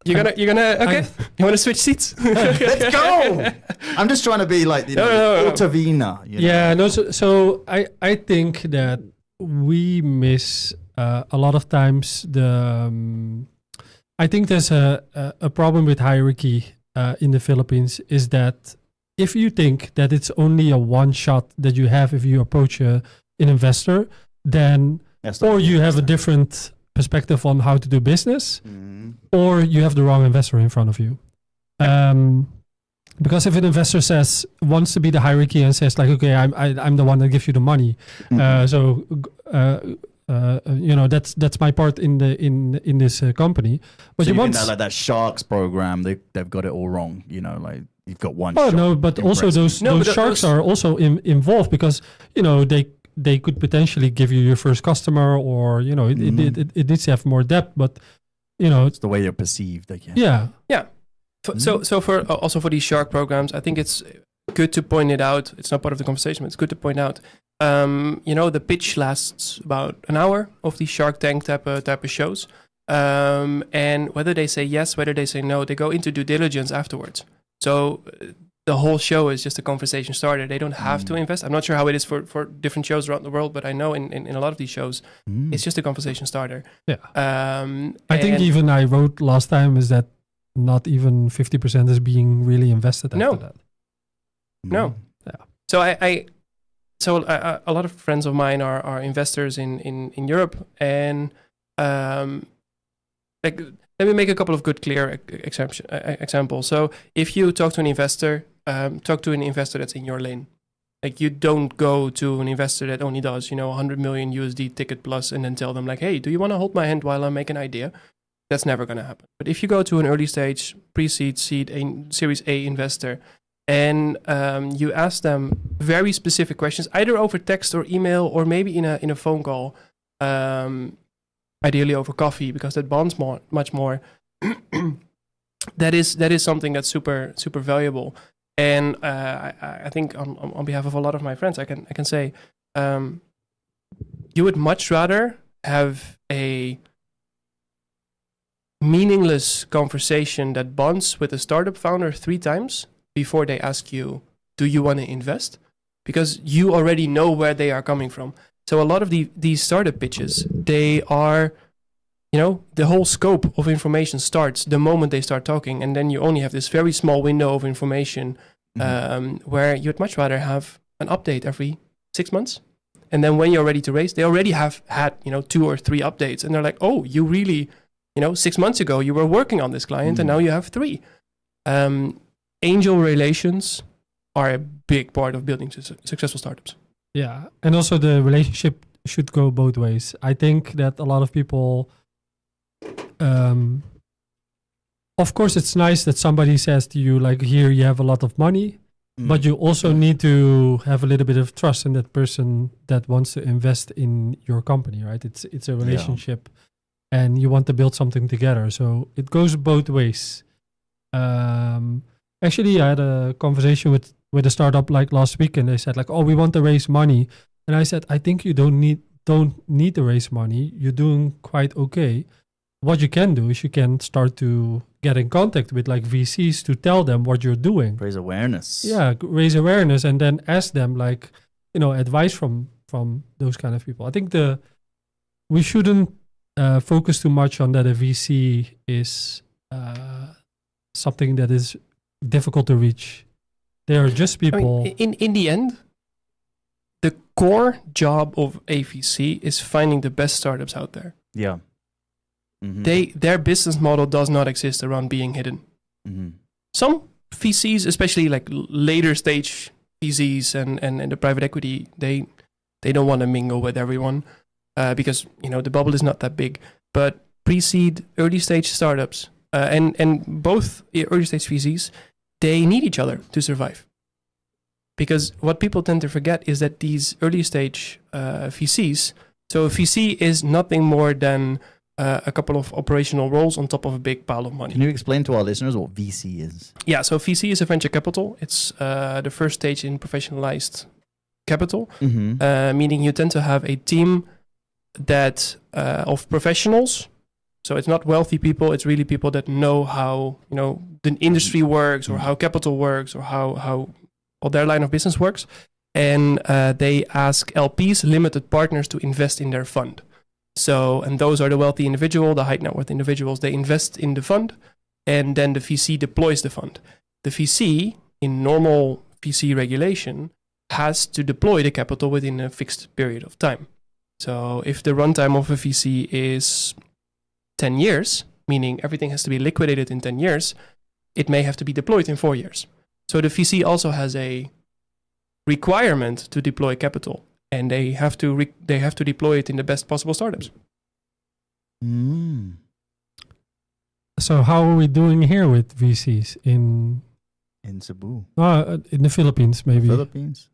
C: You're gonna okay. You wanna switch seats?
A: Let's go. I'm just trying to be like
C: No.
A: Altavina.
B: Yeah, no. So I think that we miss a lot of times I think there's a problem with hierarchy in the Philippines is that if you think that it's only a one shot that you have if you approach an investor, then or you have a different perspective on how to do business, or you have the wrong investor in front of you. Because if an investor wants to be the hierarchy and says like, okay, I'm the one that gives you the money, that's my part in this company. But
A: so
B: you want
A: like that Sharks program, they've got it all wrong. Like you've got one.
B: Oh no, but also those sharks are also involved because they could potentially give you your first customer, or it needs to have more depth. But
A: it's the way they're perceived, I guess.
B: Yeah.
C: So for these shark programs, I think it's good to point it out. It's not part of the conversation, but it's good to point out. The pitch lasts about an hour of these Shark Tank type of shows, and whether they say yes, whether they say no, they go into due diligence afterwards. So the whole show is just a conversation starter. They don't have to invest. I'm not sure how it is for different shows around the world, but I know in a lot of these shows, it's just a conversation starter.
B: Yeah. I think even I wrote last time is that not even 50% is being really invested after that.
C: No.
B: Yeah.
C: So a lot of friends of mine are investors in Europe, and let me make a couple of good, clear examples. So if you talk to an investor, talk to an investor that's in your lane. Like you don't go to an investor that only does 100 million USD ticket plus, and then tell them like, hey, do you want to hold my hand while I make an idea? That's never going to happen. But if you go to an early stage, pre-seed, seed, Series A investor, and you ask them very specific questions, either over text or email, or maybe in a phone call, ideally over coffee, because that bonds much more. That is something that's super super valuable. And I think on behalf of a lot of my friends, I can say, you would much rather have a meaningless conversation that bonds with a startup founder 3 times before they ask you, do you want to invest? Because you already know where they are coming from. So a lot of these startup pitches, they are, the whole scope of information starts the moment they start talking. And then you only have this very small window of information where you'd much rather have an update every 6 months. And then when you're ready to raise, they already have had, 2 or 3 updates. And they're like, oh, you really, 6 months ago, you were working on this client and now you have 3. Angel relations are a big part of building successful startups.
B: Yeah, and also the relationship should go both ways. I think that a lot of people, of course, it's nice that somebody says to you, like, here you have a lot of money, but you also need to have a little bit of trust in that person that wants to invest in your company, right? It's a relationship, and you want to build something together. So it goes both ways. Actually, I had a conversation with a startup like last week, and they said like, "Oh, we want to raise money," and I said, "I think you don't need to raise money. You're doing quite okay. What you can do is you can start to get in contact with like VCs to tell them what you're doing.
A: Raise awareness.
B: Yeah, raise awareness, and then ask them like, advice from those kind of people. I think we shouldn't focus too much on that a VC is something that is difficult to reach. They are just people.
C: I mean, in the end, the core job of a VC is finding the best startups out there.
A: Yeah. Mm-hmm.
C: Their business model does not exist around being hidden. Mm-hmm. Some VCs, especially like later stage VCs and the private equity, they don't want to mingle with everyone because the bubble is not that big. But pre-seed, early stage startups and both early stage VCs, they need each other to survive. Because what people tend to forget is that these early stage VCs, so a VC is nothing more than a couple of operational roles on top of a big pile of money.
A: Can you explain to our listeners what VC is?
C: Yeah, so VC is a venture capital. It's the first stage in professionalized capital, meaning you tend to have a team that of professionals So it's not wealthy people. It's really people that know how, the industry works or how capital works or how their line of business works. And they ask LPs, limited partners, to invest in their fund. So, and those are the wealthy individual, the high net worth individuals. They invest in the fund, and then the VC deploys the fund. The VC, in normal VC regulation, has to deploy the capital within a fixed period of time. So if the runtime of a VC is 10 years, meaning everything has to be liquidated in 10 years, it may have to be deployed in 4 years. So the VC also has a requirement to deploy capital, and they have to deploy it in the best possible startups.
B: So how are we doing here with VCs in
A: Cebu?
B: In the Philippines, maybe?
A: Philippines?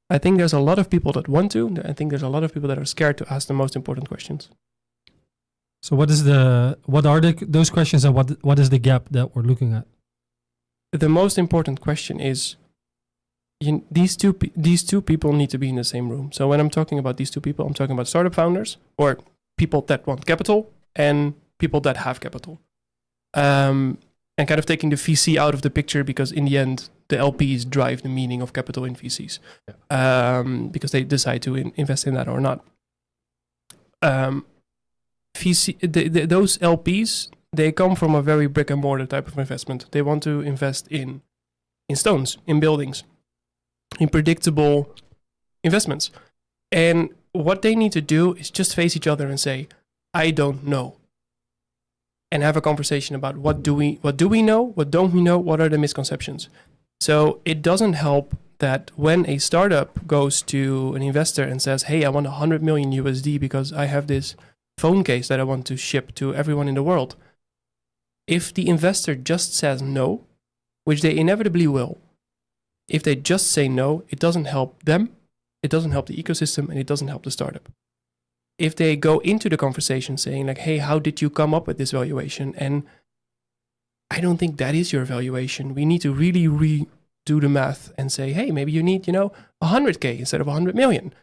C: I think there's a lot of people that want to. I think there's a lot of people that are scared to ask the most important questions.
B: So what are those questions, and what is the gap that we're looking at?
C: The most important question is, these two people need to be in the same room. So when I'm talking about these two people, I'm talking about startup founders or people that want capital and people that have capital. And kind of taking the VC out of the picture, because in the end, the LPs drive the meaning of capital in VCs, because they decide to invest in that or not. Those LPs, they come from a very brick and mortar type of investment. They want to invest in stones, in buildings, in predictable investments. And what they need to do is just face each other and say, I don't know. And have a conversation about what do we know, what don't we know, what are the misconceptions. So it doesn't help that when a startup goes to an investor and says, hey, I want 100 million USD because I have this phone case that I want to ship to everyone in the world. If the investor just says no, which they inevitably will, if they just say no, it doesn't help them, it doesn't help the ecosystem, and it doesn't help the startup. If they go into the conversation saying like, hey, how did you come up with this valuation? And I don't think that is your valuation. We need to really redo the math and say, hey, maybe you need, 100K instead of 100 million.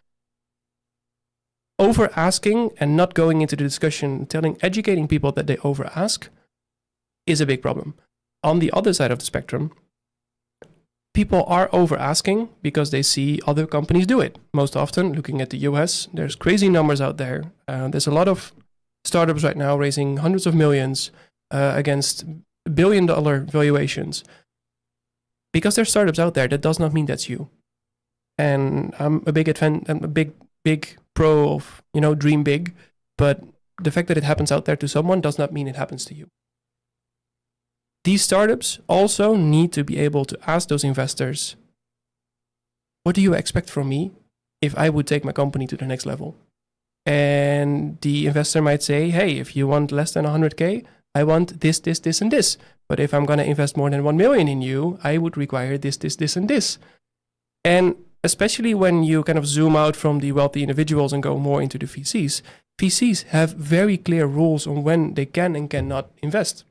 C: Over asking and not going into the discussion, educating people that they over ask is a big problem. On the other side of the spectrum, people are over asking because they see other companies do it. Most often, looking at the US, there's crazy numbers out there. There's a lot of startups right now raising hundreds of millions against $1 billion valuations. Because there's startups out there, that does not mean that's you. And I'm a big pro of, dream big, but the fact that it happens out there to someone does not mean it happens to you. These startups also need to be able to ask those investors, what do you expect from me if I would take my company to the next level? And the investor might say, hey, if you want less than 100K, I want this, this, this, and this. But if I'm going to invest more than 1 million in you, I would require this, this, this, and this. And especially when you kind of zoom out from the wealthy individuals and go more into the VCs, VCs have very clear rules on when they can and cannot invest.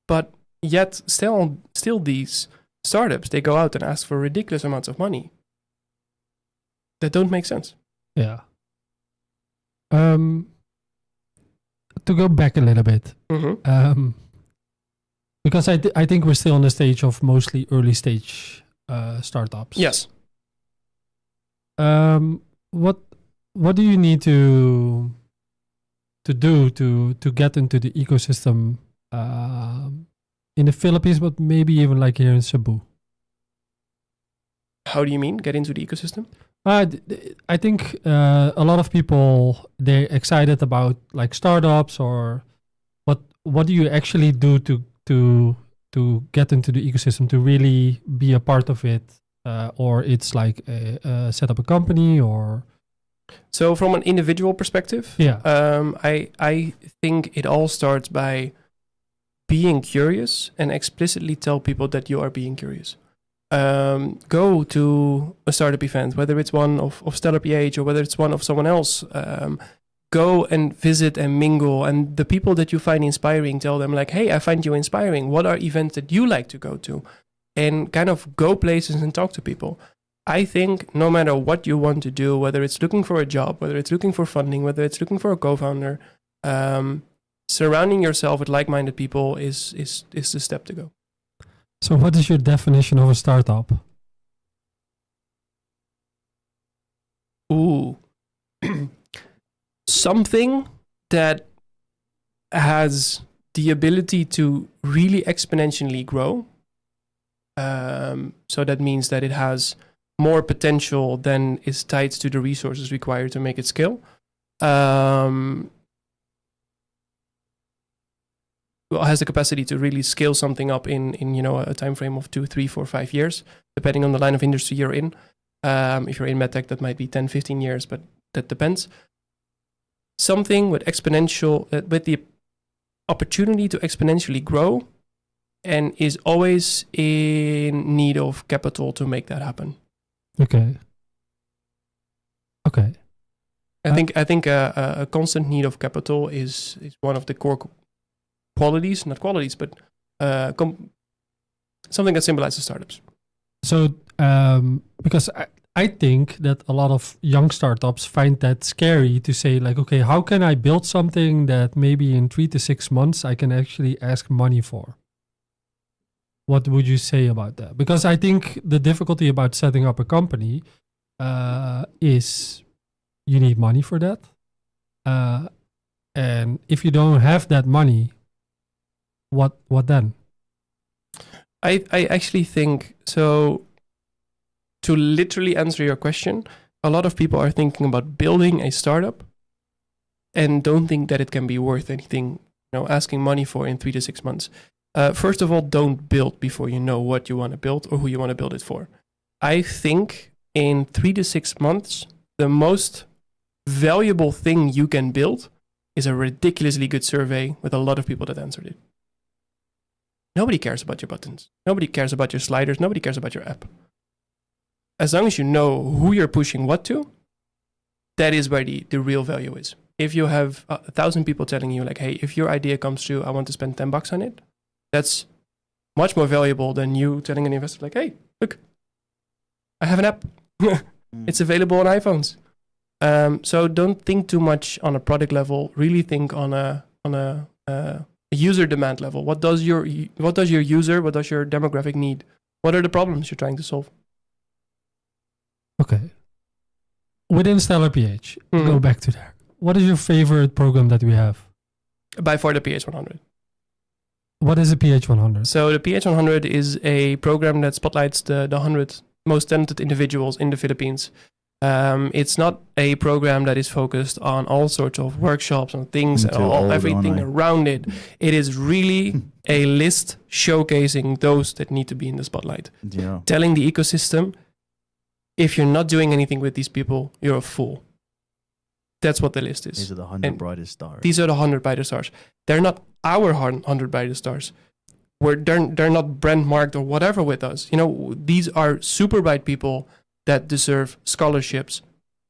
C: But yet still these startups, they go out and ask for ridiculous amounts of money that don't make sense.
B: Yeah. To go back a little bit, because I think we're still on the stage of mostly early stage startups.
C: Yes.
B: What do you need to do to get into the ecosystem in the Philippines, but maybe even like here in Cebu?
C: How do you mean get into the ecosystem?
B: I think a lot of people, they're excited about like startups, or what do you actually do to get into the ecosystem, to really be a part of it, or it's like set up a company, or?
C: So from an individual perspective,
B: yeah,
C: I think it all starts by being curious and explicitly tell people that you are being curious. Go to a startup event, whether it's one of Stellar PH or whether it's one of someone else. Go and visit and mingle, and the people that you find inspiring, tell them like, hey, I find you inspiring. What are events that you like to go to? And kind of go places and talk to people. I think no matter what you want to do, whether it's looking for a job, whether it's looking for funding, whether it's looking for a co-founder, Surrounding yourself with like-minded people is the step to go.
B: So what is your definition of a startup?
C: Ooh. Something that has the ability to really exponentially grow. So that means that it has more potential than is tied to the resources required to make it scale. Has the capacity to really scale something up in a time frame of 2, 3, 4, 5 years, depending on the line of industry you're in. If you're in medtech, that might be 10, 15 years, but that depends. Something with with the opportunity to exponentially grow, and is always in need of capital to make that happen.
B: Okay.
C: I think a constant need of capital is one of the core qualities, not qualities, but something that symbolizes startups.
B: So, because I think that a lot of young startups find that scary to say, like, okay, how can I build something that maybe in 3 to 6 months I can actually ask money for? What would you say about that? Because I think the difficulty about setting up a company is you need money for that. And if you don't have that money, what then?
C: I actually think so. To literally answer your question, a lot of people are thinking about building a startup and don't think that it can be worth anything, asking money for in 3 to 6 months. First of all, don't build before you know what you want to build or who you want to build it for. I think in 3 to 6 months, the most valuable thing you can build is a ridiculously good survey with a lot of people that answered it. Nobody cares about your buttons. Nobody cares about your sliders. Nobody cares about your app. As long as you know who you're pushing what to, that is where the real value is. If you have 1,000 people telling you, like, hey, if your idea comes true, I want to spend $10 on it, that's much more valuable than you telling an investor, like, hey, look, I have an app. It's available on iPhones. So don't think too much on a product level. Really think on a user demand level. What does your user, what does your demographic need? What are the problems you're trying to solve?
B: Okay. Within Stellar PH, go back to there. What is your favorite program that we have?
C: By far the PH100.
B: What is a PH100?
C: So the PH100 is a program that spotlights the 100 most talented individuals in the Philippines. It's not a program that is focused on all sorts of workshops and things and everything around it. It is really a list showcasing those that need to be in the spotlight.
A: Yeah.
C: Telling the ecosystem, if you're not doing anything with these people, you're a fool. That's what the list is.
A: These are the 100 brightest stars.
C: These are the 100 brightest stars. They're not our 100 brightest stars. They're not brand marked or whatever with us. These are super bright people that deserve scholarships,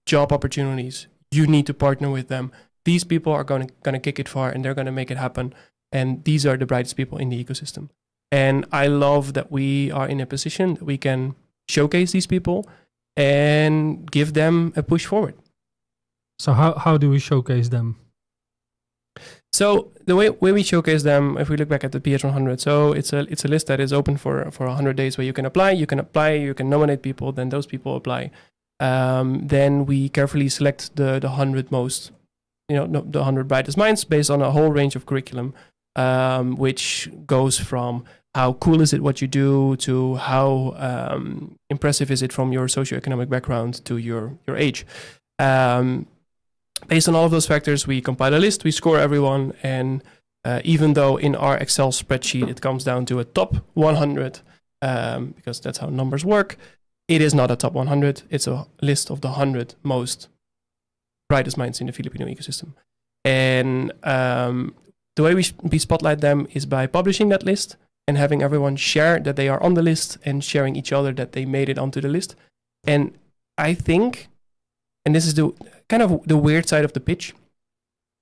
C: job opportunities. You need to partner with them. These people are gonna kick it far, and they're gonna make it happen. And these are the brightest people in the ecosystem. And I love that we are in a position that we can showcase these people and give them a push forward.
B: So how do we showcase them?
C: So the way we showcase them, if we look back at the PH100, so it's a list that is open for 100 days where you can apply, you can nominate people, then those people apply. Then we carefully select the 100 most, the 100 brightest minds based on a whole range of curriculum, which goes from how cool is it what you do to how impressive is it from your socioeconomic background to your age. Based on all of those factors, we compile a list, we score everyone, and even though in our Excel spreadsheet it comes down to a top 100, because that's how numbers work, it is not a top 100, it's a list of the 100 most brightest minds in the Filipino ecosystem. And the way we spotlight them is by publishing that list and having everyone share that they are on the list and sharing each other that they made it onto the list. And I think, and this is the kind of the weird side of the pitch,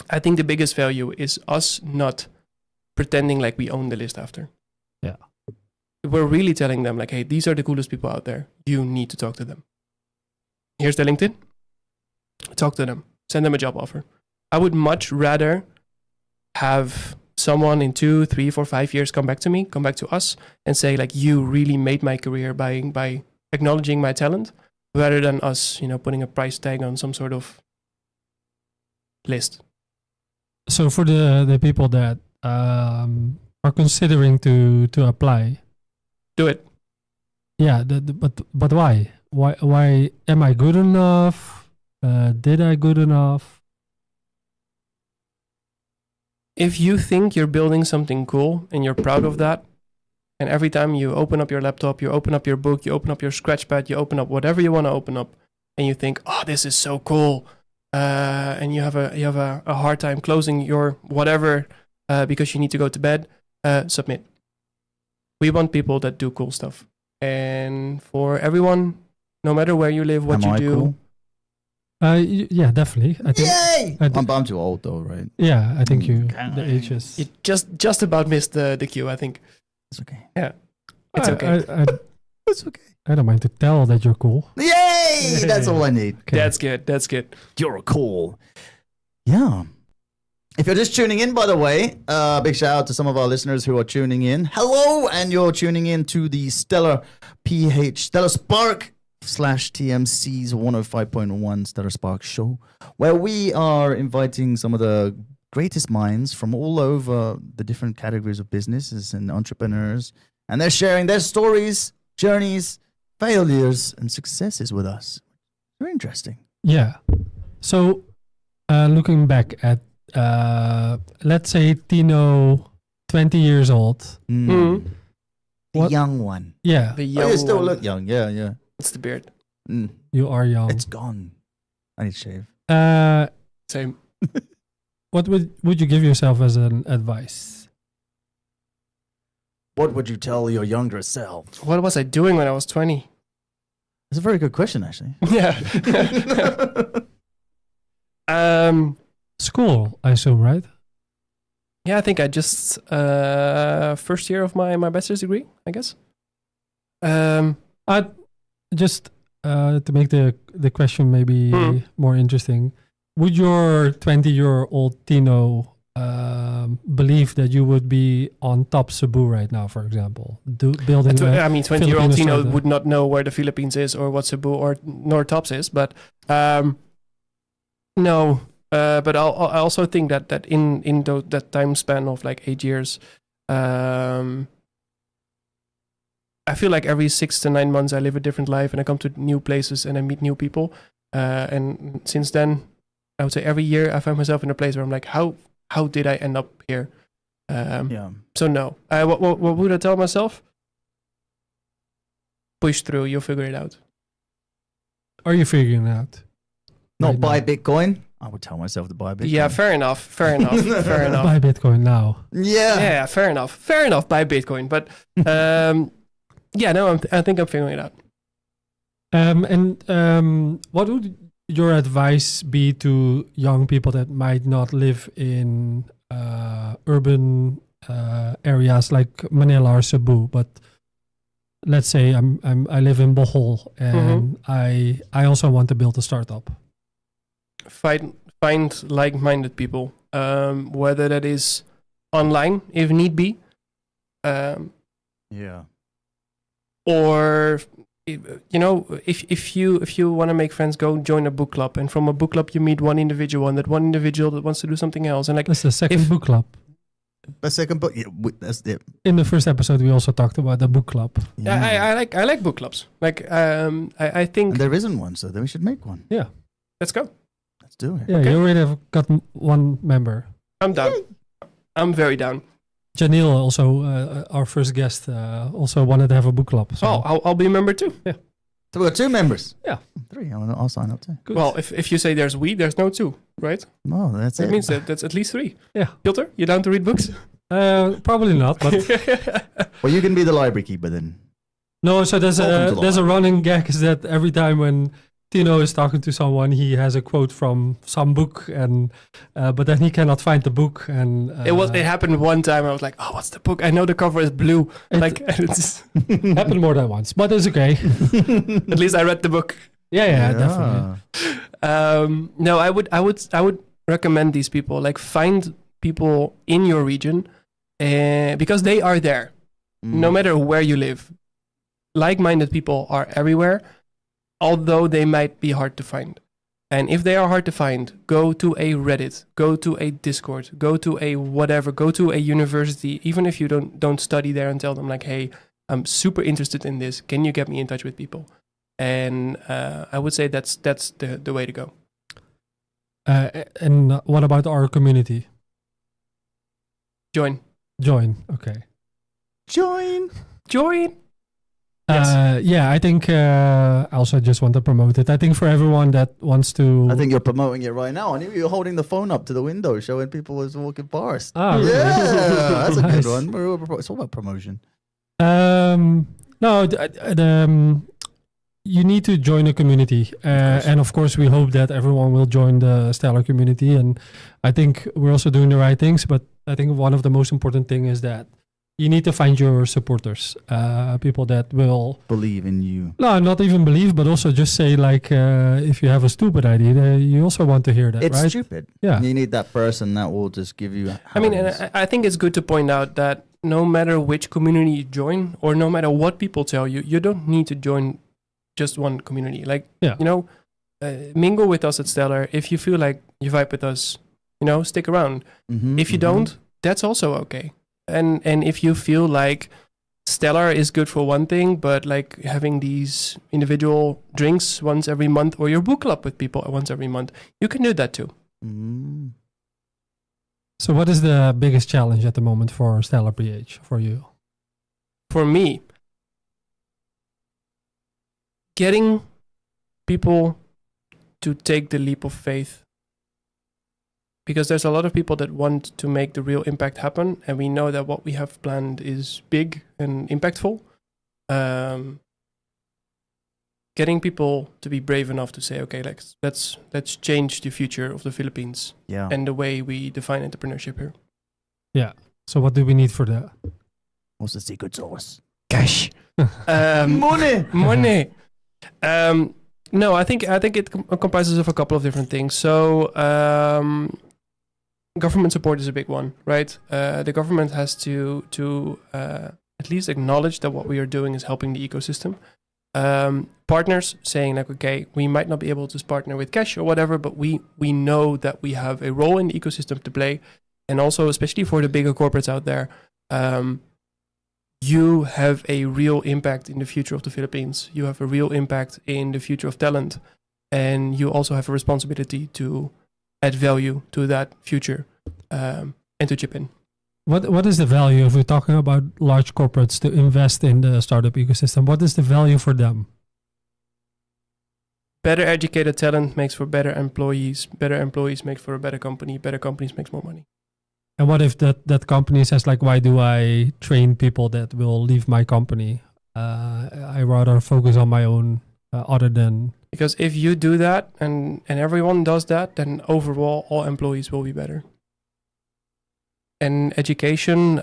C: I think the biggest value is us not pretending like we own the list after.
B: Yeah.
C: We're really telling them like, hey, these are the coolest people out there. You need to talk to them. Here's their LinkedIn. Talk to them. Send them a job offer. I would much rather have someone in 2, 3, 4, 5 years come back to us and say like, you really made my career by acknowledging my talent, rather than us, putting a price tag on some sort of list.
B: So for the people that are considering to apply,
C: Do it.
B: yeah, but why? Why am I good enough? Did I good enough?
C: If you think you're building something cool and you're proud of that, and every time you open up your laptop, you open up your book, you open up your Scratchpad, you open up whatever you want to open up, and you think, oh, this is so cool, and you have a hard time closing your whatever because you need to go to bed, submit. We want people that do cool stuff. And for everyone, no matter where you live, what
A: Am
C: you
A: I
C: do,
A: cool?
B: Yeah, definitely. I think.
A: Yay!
B: I think-
A: I'm too old though, right?
B: Yeah, I think the
A: Okay.
B: age is.
C: you just about missed the queue, I think.
A: It's okay.
C: It's okay.
A: It's okay.
B: I don't mind to tell that you're cool.
A: Yay! That's all I need.
B: Okay.
C: That's good.
A: You're cool. Yeah. If you're just tuning in, by the way, big shout out to some of our listeners who are tuning in. Hello, and you're tuning in to the Stellar Spark /TMC's 105.1 Stellar Spark show, where we are inviting some of the greatest minds from all over the different categories of businesses and entrepreneurs, and they're sharing their stories, journeys, failures, and successes with us. Very interesting.
B: Yeah. So, looking back at, let's say Tino, 20 years old.
C: Mm.
A: The
B: What-
A: young one.
B: Yeah,
C: The
A: Oh,
C: young
A: you still
C: one.
A: look young. Yeah, yeah.
C: It's the beard.
A: Mm.
B: you are young.
A: It's gone. I need to shave.
C: Same.
B: What would you give yourself as an advice?
A: What would you tell your younger self?
C: What was I doing when I was 20?
A: It's a very good question, actually.
C: Yeah.
B: School, I assume, right?
C: Yeah, I think I just first year of my bachelor's degree, I guess.
B: Just to make the question maybe more interesting, would your 20-year-old Tino believe that you would be on top Cebu right now, for example, building?
C: I mean, 20-year-old
B: Filipino
C: Tino
B: startup.
C: would not know where the Philippines is or what Cebu or nor Tops is, but no. But I also think that in that time span of like 8 years, I feel like every 6 to 9 months I live a different life and I come to new places and I meet new people. And since then, I would say every year I find myself in a place where I'm like, how did I end up here?
A: Yeah.
C: So no. What would I tell myself? Push through. You'll figure it out.
B: Are you figuring it out?
A: Not
B: right
A: buy
B: now?
A: Bitcoin. I would tell myself to buy Bitcoin.
C: Yeah, fair enough. Fair enough.
B: Buy Bitcoin now.
A: Yeah.
C: Yeah, fair enough. Buy Bitcoin, but yeah, no, I think I'm figuring it out.
B: What would your advice be to young people that might not live in urban areas like Manila or Cebu, but let's say I live in Bohol and I also want to build a startup?
C: Find like-minded people, whether that is online, if need be,
A: Yeah.
C: or if you want to make friends, go join a book club, and from a book club you meet one individual, and that one individual that wants to do something else, and like
B: That's the second
C: if-
B: book club.
A: The second book. Yeah, that's it.
B: In the first episode, we also talked about the book club.
C: I like book clubs. Like I think
A: And there isn't one, so then we should make one.
C: let's go.
A: Let's do it.
B: Yeah,
C: Okay.
B: you already have got one member.
C: I'm down. I'm very down.
B: Janelle, also our first guest, also wanted to have a book club. So.
C: Oh, I'll be a member too.
A: So we got 2 members.
B: Yeah.
A: 3. I'll sign up too.
B: Good.
C: Well, if you say there's we, there's no two, right?
A: No, that's
C: That
A: it.
C: means that's at least 3.
B: Yeah.
C: Filter, you down to read books?
B: Probably not, but
A: Well, you can be the library keeper then.
B: no. So there's
A: Welcome to the
B: a
A: library.
B: running gag is that every time when Tino is talking to someone, he has a quote from some book, and but then he cannot find the book, and
C: It happened one time. I was like, oh, what's the book? I know the cover is blue.
B: It-
C: Like, it's,
B: happened more than once, but it's okay.
C: at least I read the book.
B: Yeah, definitely.
C: No, I would recommend these people. Like, find people in your region, because they are there, no matter where you live. Like-minded people are everywhere, although they might be hard to find. And if they are hard to find, go to a Reddit, go to a Discord, go to a whatever, go to a university, even if you don't study there, and tell them like, hey, I'm super interested in this. Can you get me in touch with people? And I would say that's the way to go.
B: And what about our community?
C: Join.
B: Okay.
A: Join.
C: Yes.
B: Yeah, I think I also just want to promote it. I think for everyone that wants to...
A: I think you're promoting it right now. I knew you were holding the phone up to the window, showing people was walking past.
B: Ah,
A: yeah, that's a
B: Nice.
A: good one. It's all about promotion.
B: No, you need to join a community. And of course, we hope that everyone will join the Stellar community. And I think we're also doing the right things. But I think one of the most important thing is that you need to find your supporters, people that will
A: Believe in you.
B: no, not even believe, but also just say like, if you have a stupid idea, you also want to hear that,
A: It's
B: right?
A: stupid.
B: Yeah.
A: You need that person that will just give you.
C: I mean,
A: how it is.
C: and I think it's good to point out that no matter which community you join, or no matter what people tell you, you don't need to join just one community. Like,
B: Yeah.
C: Mingle with us at Stellar. If you feel like you vibe with us, stick around.
A: Mhm,
C: If you
A: mhm.
C: don't, that's also okay. And if you feel like Stellar is good for one thing, but like having these individual drinks once every month, or your book club with people once every month, you can do that too.
A: Mm.
B: So what is the biggest challenge at the moment for Stellar PH for you?
C: For me, getting people to take the leap of faith, because there's a lot of people that want to make the real impact happen, and we know that what we have planned is big and impactful. Getting people to be brave enough to say, okay, let's change the future of the Philippines
A: Yeah.
C: and the way we define entrepreneurship here.
B: So what do we need for that?
A: What's the secret sauce?
C: Cash.
A: Money.
C: Money. No, I think it comprises of a couple of different things. So government support is a big one, right? The government has to at least acknowledge that what we are doing is helping the ecosystem. Partners saying like, okay, we might not be able to partner with cash or whatever, but we know that we have a role in the ecosystem to play. And also, especially for the bigger corporates out there, you have a real impact in the future of the Philippines. You have a real impact in the future of talent. And you also have a responsibility to add value to that future and to chip in.
B: What is the value if we're talking about large corporates to invest in the startup ecosystem? What is the value for them?
C: Better educated talent makes for better employees make for a better companies makes more money.
B: And what if that company says like, why do I train people that will leave my company? I rather focus on my own other than...
C: Because if you do that and everyone does that, then overall all employees will be better. And education,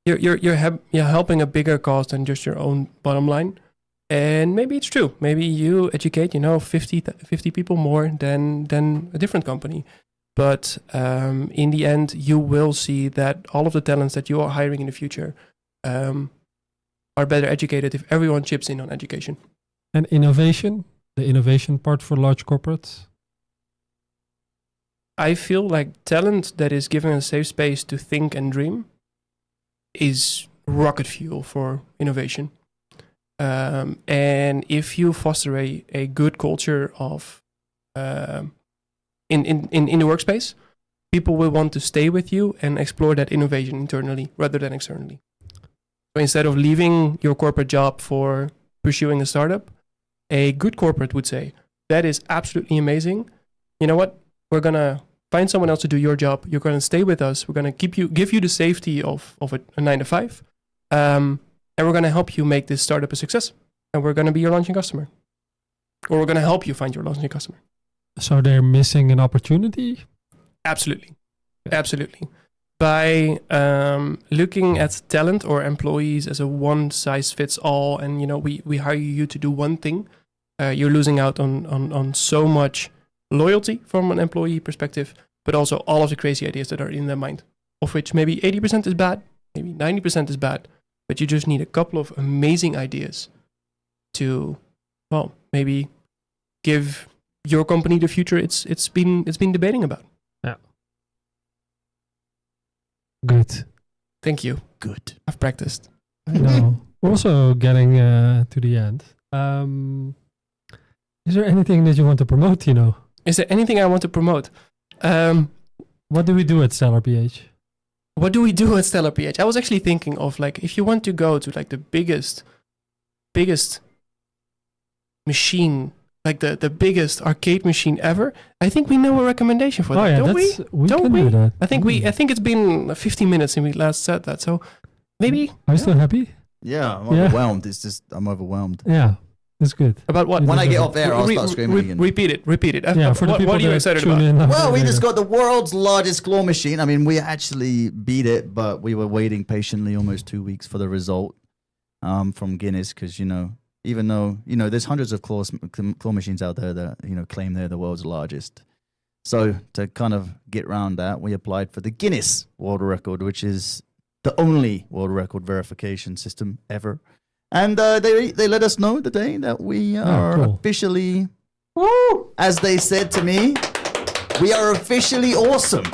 C: you're helping a bigger cause than just your own bottom line. And maybe it's true. Maybe you educate 50 people more than a different company. But in the end, you will see that all of the talents that you are hiring in the future are better educated if everyone chips in on education.
B: And innovation, the innovation part for large corporates?
C: I feel like talent that is given a safe space to think and dream is rocket fuel for innovation. And if you foster a good culture of in the workspace, people will want to stay with you and explore that innovation internally rather than externally. So instead of leaving your corporate job for pursuing a startup, a good corporate would say, that is absolutely amazing. You know what? We're going to find someone else to do your job. You're going to stay with us. We're going to give you the safety of a 9-to-5. And we're going to help you make this startup a success. And we're going to be your launching customer. Or we're going to help you find your launching customer.
B: So they're missing an opportunity?
C: Absolutely.
B: Yeah.
C: Absolutely. By looking at talent or employees as a one-size-fits-all, and we hire you to do one thing, you're losing out on so much loyalty from an employee perspective, but also all of the crazy ideas that are in their mind, of which maybe 80% is bad, maybe 90% is bad, but you just need a couple of amazing ideas to, well, maybe give your company the future it's been debating about.
B: Good.
C: Thank you.
A: Good.
C: I've practiced.
B: I know. We're also getting to the end. Is there anything that you want to promote, Tino?
C: Is there anything I want to promote?
B: What do we do at Stellar PH?
C: What do we do at Stellar PH? I was actually thinking of like, if you want to go to like the biggest machine, like the biggest arcade machine ever, I think we know a recommendation for that. Don't we?
B: We
C: Don't
B: can
C: we?
B: do that.
C: I think it's been 15 minutes since we last said that. So maybe
B: Are you still happy?
A: Yeah, I'm
B: Yeah.
A: overwhelmed. I'm overwhelmed.
B: Yeah, that's good.
C: about what?
A: When I get off there, I'll start screaming again.
C: Repeat it.
B: Yeah, for the people
C: what are you
B: that
C: excited
B: tune
C: about?
B: in
A: Well, we
B: later.
A: just got the world's largest claw machine. I mean, we actually beat it, but we were waiting patiently almost 2 weeks for the result from Guinness because, even though, there's hundreds of claw machines out there that, claim they're the world's largest. So to kind of get around that, we applied for the Guinness World Record, which is the only world record verification system ever. And they let us know today that we are
B: cool.
A: officially, as they said to me, we are officially awesome.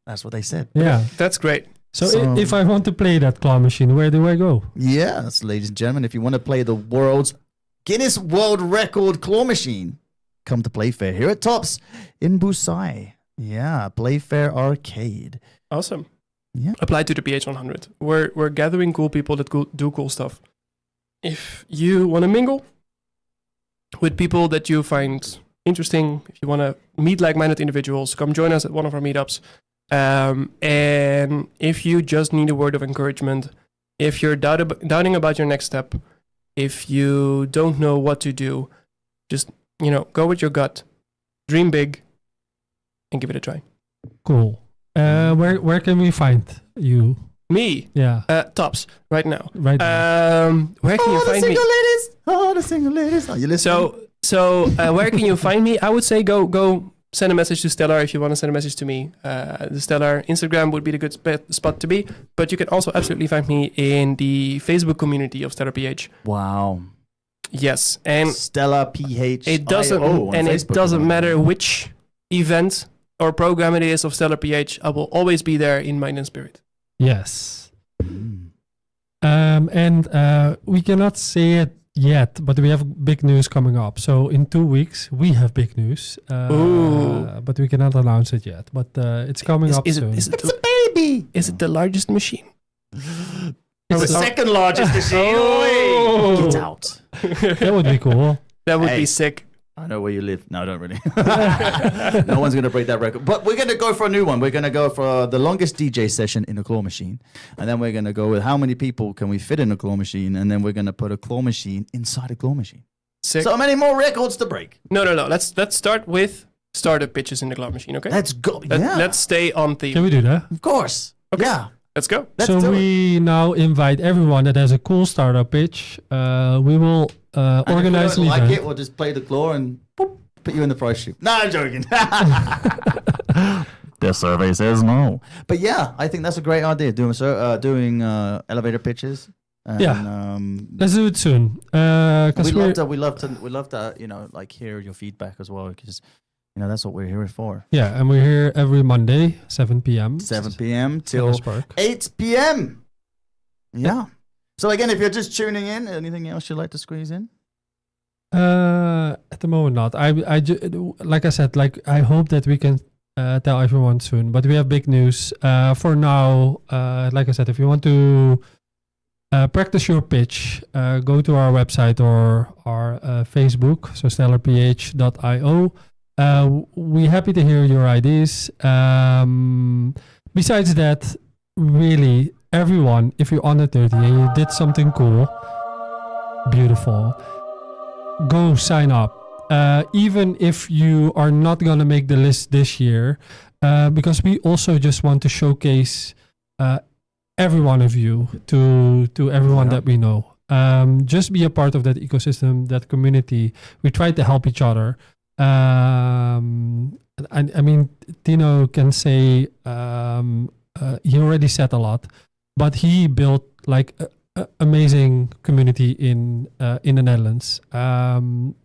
A: That's what they said.
B: Yeah.
C: That's great.
B: So,
A: So-
B: if I want to play that claw machine, where do I go?
A: Yes, ladies and gentlemen, if you want to play the world's Guinness World Record claw machine, come to Playfair here at Tops in Busai. Yeah, Playfair Arcade.
C: Awesome.
A: Yeah.
C: Apply to the PH100. We're gathering cool people that do cool stuff. If you want to mingle with people that you find interesting, if you want to meet like-minded individuals, come join us at one of our meetups. And if you just need a word of encouragement, if you're doubting about your next step, if you don't know what to do, just, go with your gut, dream big, and give it a try.
B: Cool. Where can we find you?
C: Me,
B: Yeah,
C: Tops, right now.
B: right. now.
C: Where can you find me?
A: ladies! Oh, the single ladies! Are you listening?
C: So where can you find me? I would say go send a message to Stellar if you want to send a message to me. The Stellar Instagram would be the good spot to be. But you can also absolutely find me in the Facebook community of Stellar PH.
A: Wow.
C: Yes, and
A: Stella PH.
C: it doesn't matter which event or program it is of Stellar PH. I will always be there in mind and spirit.
B: Yes.
A: Mm.
B: And we cannot say it yet, but we have big news coming up. So in 2 weeks, we have big news.
C: Ooh.
B: But we cannot announce it yet. But it's coming up soon.
C: Is it
A: It's a baby!
C: is it the largest machine?
A: It's the second largest machine.
C: Oh.
A: Get out.
B: That would be cool.
C: That would
A: Hey.
C: be sick.
A: I know where you live. No, I don't really. No one's going to break that record. But we're going to go for a new one. We're going to go for the longest DJ session in a claw machine. And then we're going to go with how many people can we fit in a claw machine. And then we're going to put a claw machine inside a claw machine.
C: Sick.
A: So many more records to break.
C: No. Let's start with startup pitches in the claw machine, okay?
A: Let's go.
C: Let's stay on theme.
B: Can we do that?
A: Of course.
C: Okay.
A: Yeah.
C: Let's go.
A: Let's
B: So
A: do it.
B: we now invite everyone that has a cool startup pitch. We will
A: And
B: organize
A: if
B: an
A: we don't like
B: event.
A: it, we'll just play the claw and boop, put you in the price sheet. No, I'm joking. The survey says no. But yeah, I think that's a great idea. Doing elevator pitches. And,
B: Yeah. Let's do it soon. Because
A: we love to like hear your feedback as well, because that's what we're here for.
B: yeah, and we're here every Monday, 7 p.m.
A: 7 p.m.
B: Sellers
A: till
B: Park.
A: 8 p.m. Yeah. So again, if you're just tuning in, anything else you'd like to squeeze in?
B: At the moment, not. Like I said, I hope that we can tell everyone soon. But we have big news. For now, like I said, if you want to practice your pitch, go to our website or our Facebook, so stellarph.io. We're happy to hear your ideas. Besides that, really, everyone, if you're under 30 and you did something cool, beautiful, go sign up. Even if you are not going to make the list this year, because we also just want to showcase every one of you to everyone that we know. Just be a part of that ecosystem, that community. We try to help each other. I mean, Tino can say he already said a lot, but he built like a amazing community in the Netherlands.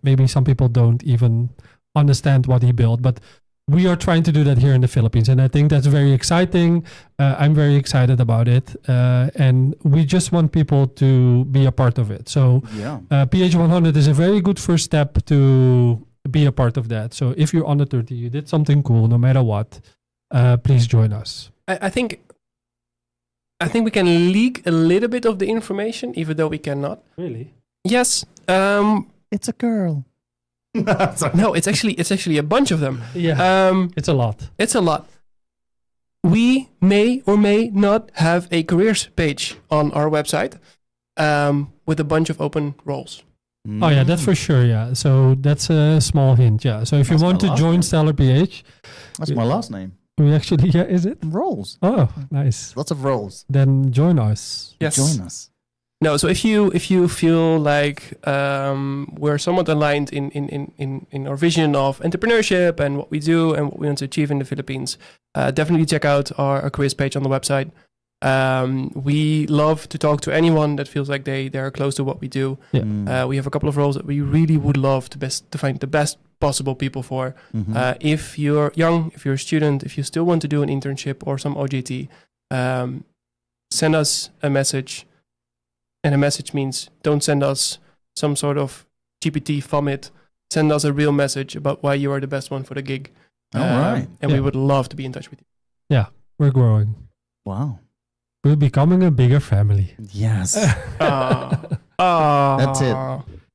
B: Maybe some people don't even understand what he built, but we are trying to do that here in the Philippines, and I think that's very exciting. I'm very excited about it, and we just want people to be a part of it. So
A: Yeah.
B: PH100 is a very good first step to be a part of that. So if you're under 30, you did something cool, no matter what, please join us.
C: I think we can leak a little bit of the information, even though we cannot.
B: Really?
C: Yes.
A: It's a girl. Sorry.
C: No, it's actually a bunch of them.
B: Yeah. It's a lot.
C: It's a lot. We may or may not have a careers page on our website with a bunch of open roles.
B: Oh yeah, that's for sure. Yeah. So that's a small hint. Yeah. So if
A: That's
B: you want
A: my
B: to
A: last
B: join
A: name.
B: Stellar PH,
A: That's my last name.
B: we actually, yeah, is it?
A: Rolls.
B: Oh, nice.
A: Lots of rolls.
B: Then join us.
C: Yes.
A: Join us.
C: No, so if you feel like we're somewhat aligned in our vision of entrepreneurship and what we do and what we want to achieve in the Philippines, definitely check out our careers page on the website. We love to talk to anyone that feels like they are close to what we do.
B: Yeah.
C: We have a couple of roles that we really would love to find the best possible people for.
A: Mhm.
C: If you're young, if you're a student, if you still want to do an internship or some OJT, send us a message. And a message means don't send us some sort of GPT vomit. Send us a real message about why you are the best one for the gig.
A: All right.
C: And we
B: Yeah.
C: would love to be in touch with you.
B: We're growing.
A: Wow.
B: We're becoming a bigger family.
A: Yes.
C: That's
A: it.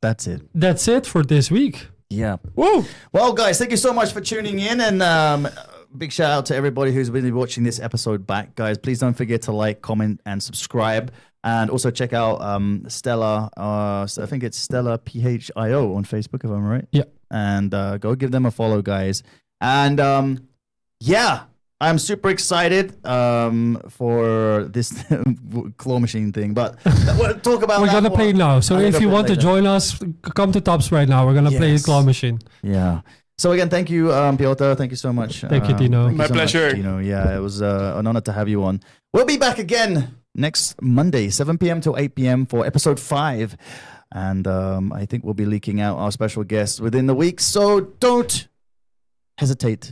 A: That's it.
B: That's it for this week.
A: Yeah.
C: Woo!
A: Well, guys, thank you so much for tuning in, and big shout out to everybody who's been watching this episode back, guys. Please don't forget to like, comment, and subscribe, and also check out Stella. So I think it's Stella PHIO on Facebook, if I'm right.
B: Yeah.
A: And go give them a follow, guys. And yeah, I'm super excited for this claw machine thing, but we'll talk about.
B: We're
A: that
B: gonna play
A: more
B: now. So
A: a
B: if
A: little
B: you
A: bit
B: want to
A: later.
B: join us, come to Tops right now. We're gonna play
A: Yes.
B: Claw Machine.
A: Yeah. So again, thank you, Piotr. Thank you so much.
B: Thank you, Tino.
A: thank you
C: My
A: so much,
C: pleasure.
A: Tino. Yeah, it was an honor to have you on. We'll be back again next Monday, 7 p.m. till 8 p.m. for episode 5. And I think we'll be leaking out our special guests within the week. So don't hesitate.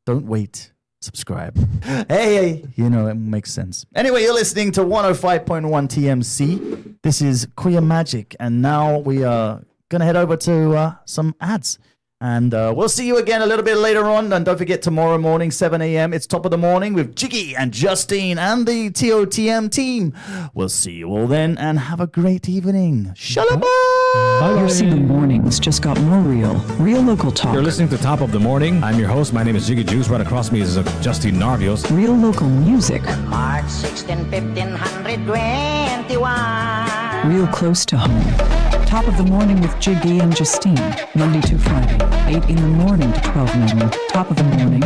A: Don't wait. Subscribe. Hey, you know, it makes sense. Anyway, you're listening to 105.1 TMC. This is Queer Magic. And now we are going to head over to some ads. And we'll see you again a little bit later on. And don't forget, tomorrow morning, 7 a.m., it's Top of the Morning with Jiggy and Justine and the TOTM team. We'll see you all then, and have a great evening. Shalom.
B: Bye-bye.
E: Your single mornings just got more real. Real local talk.
F: You're listening to Top of the Morning. I'm your host. My name is Jiggy Juice. Right across me is Justine Narvios.
E: Real local music.
G: March 16, 1521.
E: Real close to home. Top of the Morning with Jiggy and Justine. Monday to Friday, 8 in the morning to 12 noon. Top of the Morning.